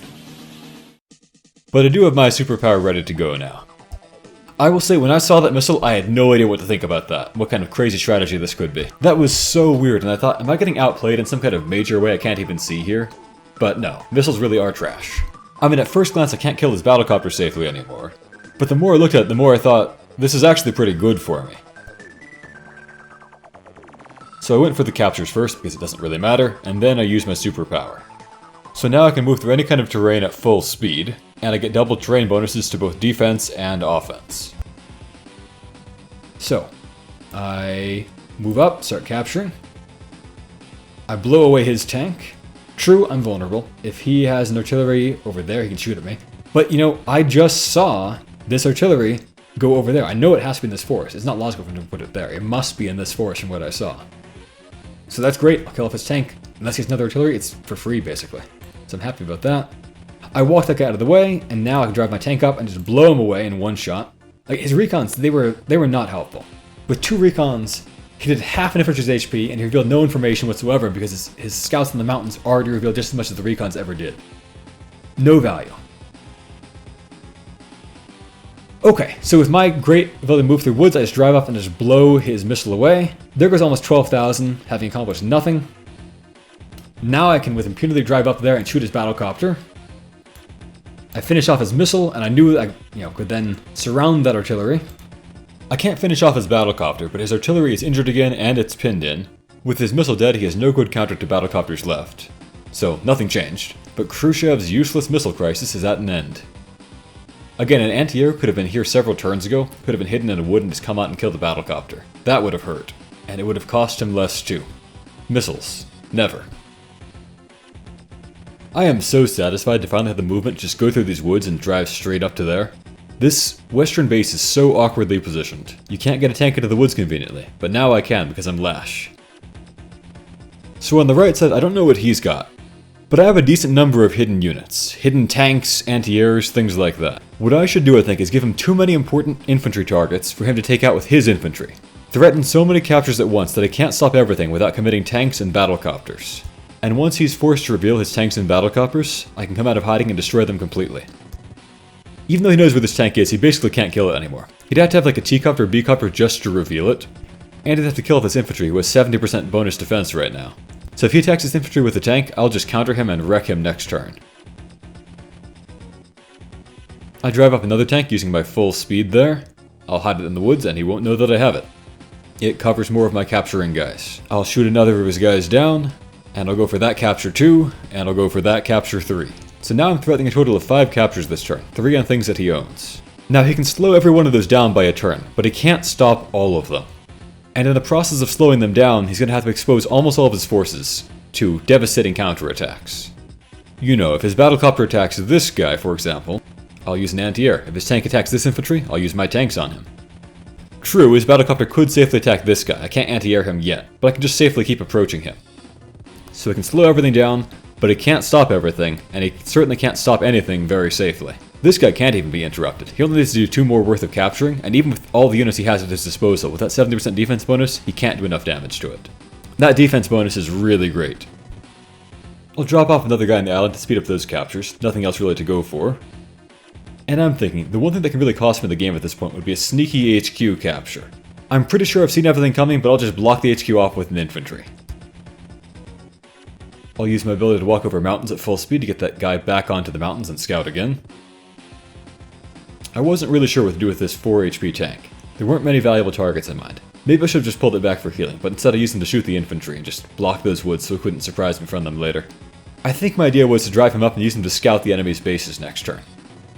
But I do have my superpower ready to go now. I will say, when I saw that missile, I had no idea what to think about that. What kind of crazy strategy this could be. That was so weird, and I thought, am I getting outplayed in some kind of major way I can't even see here? But no, missiles really are trash. I mean, at first glance I can't kill this battlecopter safely anymore. But the more I looked at it, the more I thought, this is actually pretty good for me. So I went for the captures first, because it doesn't really matter, and then I used my superpower. So now I can move through any kind of terrain at full speed, and I get double terrain bonuses to both defense and offense. So, I move up, start capturing. I blow away his tank. True, I'm vulnerable. If he has an artillery over there, he can shoot at me. But, you know, I just saw this artillery go over there. I know it has to be in this forest. It's not logical for him to put it there. It must be in this forest from what I saw. So that's great. I'll kill off his tank. Unless he has another artillery, it's for free, basically. So I'm happy about that. I walked that guy out of the way, and now I can drive my tank up and just blow him away in one shot. Like, his recons, they were not helpful. With 2 recons, he did half an infantry's HP, and he revealed no information whatsoever because his scouts in the mountains already revealed just as much as the recons ever did. No value. Okay, so with my great ability to move through woods, I just drive up and just blow his missile away. There goes almost 12,000, having accomplished nothing. Now I can with impunity drive up there and shoot his battlecopter. I finish off his missile, and I knew I could then surround that artillery. I can't finish off his battlecopter, but his artillery is injured again and it's pinned in. With his missile dead, he has no good counter to battlecopters left. So, nothing changed. But Khrushchev's useless missile crisis is at an end. Again, an anti-air could have been here several turns ago, could have been hidden in a wood and just come out and kill the battlecopter. That would have hurt. And it would have cost him less too. Missiles. Never. I am so satisfied to finally have the movement just go through these woods and drive straight up to there. This western base is so awkwardly positioned. You can't get a tank into the woods conveniently, but now I can because I'm Lash. So on the right side, I don't know what he's got, but I have a decent number of hidden units. Hidden tanks, anti-airs, things like that. What I should do, I think, is give him too many important infantry targets for him to take out with his infantry. Threaten so many captures at once that he can't stop everything without committing tanks and battlecopters. And once he's forced to reveal his tanks and battlecopters, I can come out of hiding and destroy them completely. Even though he knows where this tank is, he basically can't kill it anymore. He'd have to have like a T-copter or B-copter just to reveal it, and he'd have to kill off this infantry who has 70% bonus defense right now. So if he attacks his infantry with a tank, I'll just counter him and wreck him next turn. I drive up another tank using my full speed there. I'll hide it in the woods and he won't know that I have it. It covers more of my capturing guys. I'll shoot another of his guys down, and I'll go for that capture 2, and I'll go for that capture 3. So now I'm threatening a total of 5 captures this turn, 3 on things that he owns. Now he can slow every one of those down by a turn, but he can't stop all of them. And in the process of slowing them down, he's going to have to expose almost all of his forces to devastating counterattacks. You know, if his battlecopter attacks this guy, for example, I'll use an anti-air. If his tank attacks this infantry, I'll use my tanks on him. True, his battlecopter could safely attack this guy. I can't anti-air him yet, but I can just safely keep approaching him. So he can slow everything down, but he can't stop everything, and he certainly can't stop anything very safely. This guy can't even be interrupted. He only needs to do 2 more worth of capturing, and even with all the units he has at his disposal, with that 70% defense bonus, he can't do enough damage to it. That defense bonus is really great. I'll drop off another guy in the island to speed up those captures, nothing else really to go for. And I'm thinking, the one thing that can really cost me the game at this point would be a sneaky HQ capture. I'm pretty sure I've seen everything coming, but I'll just block the HQ off with an infantry. I'll use my ability to walk over mountains at full speed to get that guy back onto the mountains and scout again. I wasn't really sure what to do with this 4 HP tank. There weren't many valuable targets in mind. Maybe I should have just pulled it back for healing, but instead I used him to shoot the infantry and just block those woods so he couldn't surprise me from them later. I think my idea was to drive him up and use him to scout the enemy's bases next turn.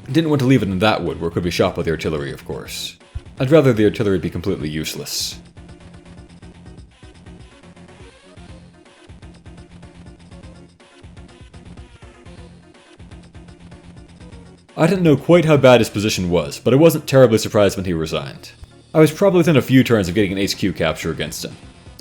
I didn't want to leave it in that wood where it could be shot by the artillery, of course. I'd rather the artillery be completely useless. I didn't know quite how bad his position was, but I wasn't terribly surprised when he resigned. I was probably within a few turns of getting an HQ capture against him.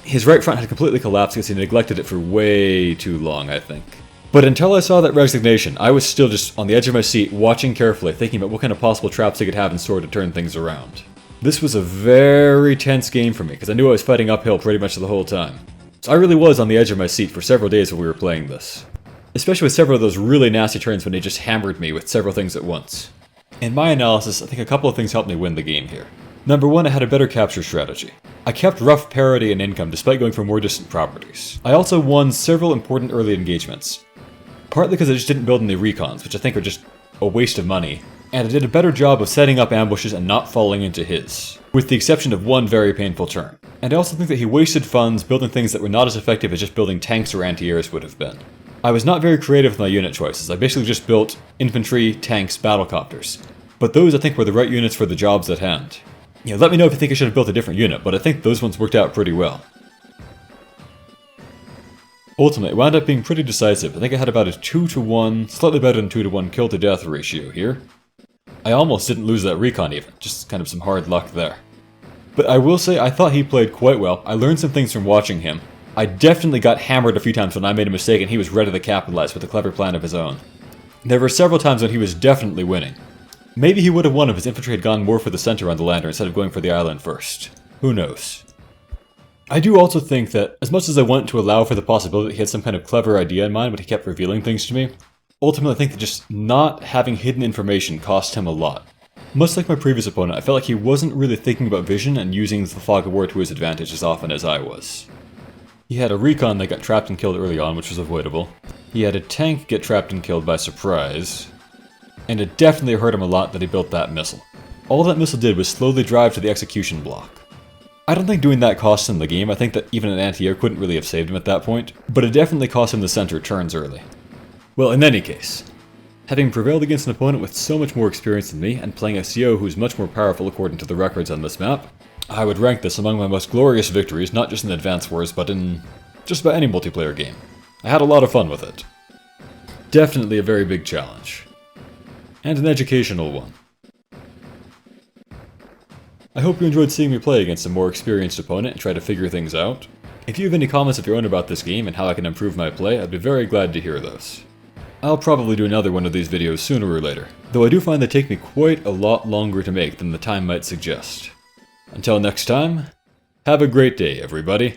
His right front had completely collapsed because he neglected it for way too long, I think. But until I saw that resignation, I was still just on the edge of my seat, watching carefully, thinking about what kind of possible traps he could have in store to turn things around. This was a very tense game for me, because I knew I was fighting uphill pretty much the whole time. So I really was on the edge of my seat for several days when we were playing this. Especially with several of those really nasty turns when he just hammered me with several things at once. In my analysis, I think a couple of things helped me win the game here. Number one, I had a better capture strategy. I kept rough parity and income despite going for more distant properties. I also won several important early engagements. Partly because I just didn't build any recons, which I think are just a waste of money, and I did a better job of setting up ambushes and not falling into his, with the exception of one very painful turn. And I also think that he wasted funds building things that were not as effective as just building tanks or anti-airs would have been. I was not very creative with my unit choices. I basically just built infantry, tanks, battlecopters. But those I think were the right units for the jobs at hand. Let me know if you think I should have built a different unit, but I think those ones worked out pretty well. Ultimately, it wound up being pretty decisive. I think I had about a 2-to-1, slightly better than 2-to-1 kill to death ratio here. I almost didn't lose that recon even, just kind of some hard luck there. But I will say I thought he played quite well. I learned some things from watching him. I definitely got hammered a few times when I made a mistake and he was ready to capitalize with a clever plan of his own. There were several times when he was definitely winning. Maybe he would have won if his infantry had gone more for the center on the lander instead of going for the island first. Who knows? I do also think that, as much as I want to allow for the possibility that he had some kind of clever idea in mind, but he kept revealing things to me, ultimately I think that just not having hidden information cost him a lot. Much like my previous opponent, I felt like he wasn't really thinking about vision and using the fog of war to his advantage as often as I was. He had a recon that got trapped and killed early on, which was avoidable. He had a tank get trapped and killed by surprise. And it definitely hurt him a lot that he built that missile. All that missile did was slowly drive to the execution block. I don't think doing that cost him the game. I think that even an anti-air couldn't really have saved him at that point, but it definitely cost him the center turns early. Well, in any case, having prevailed against an opponent with so much more experience than me, and playing a CO who's much more powerful according to the records on this map, I would rank this among my most glorious victories, not just in Advance Wars, but in just about any multiplayer game. I had a lot of fun with it. Definitely a very big challenge. And an educational one. I hope you enjoyed seeing me play against a more experienced opponent and try to figure things out. If you have any comments of your own about this game and how I can improve my play, I'd be very glad to hear those. I'll probably do another one of these videos sooner or later, though I do find they take me quite a lot longer to make than the time might suggest. Until next time, have a great day, everybody.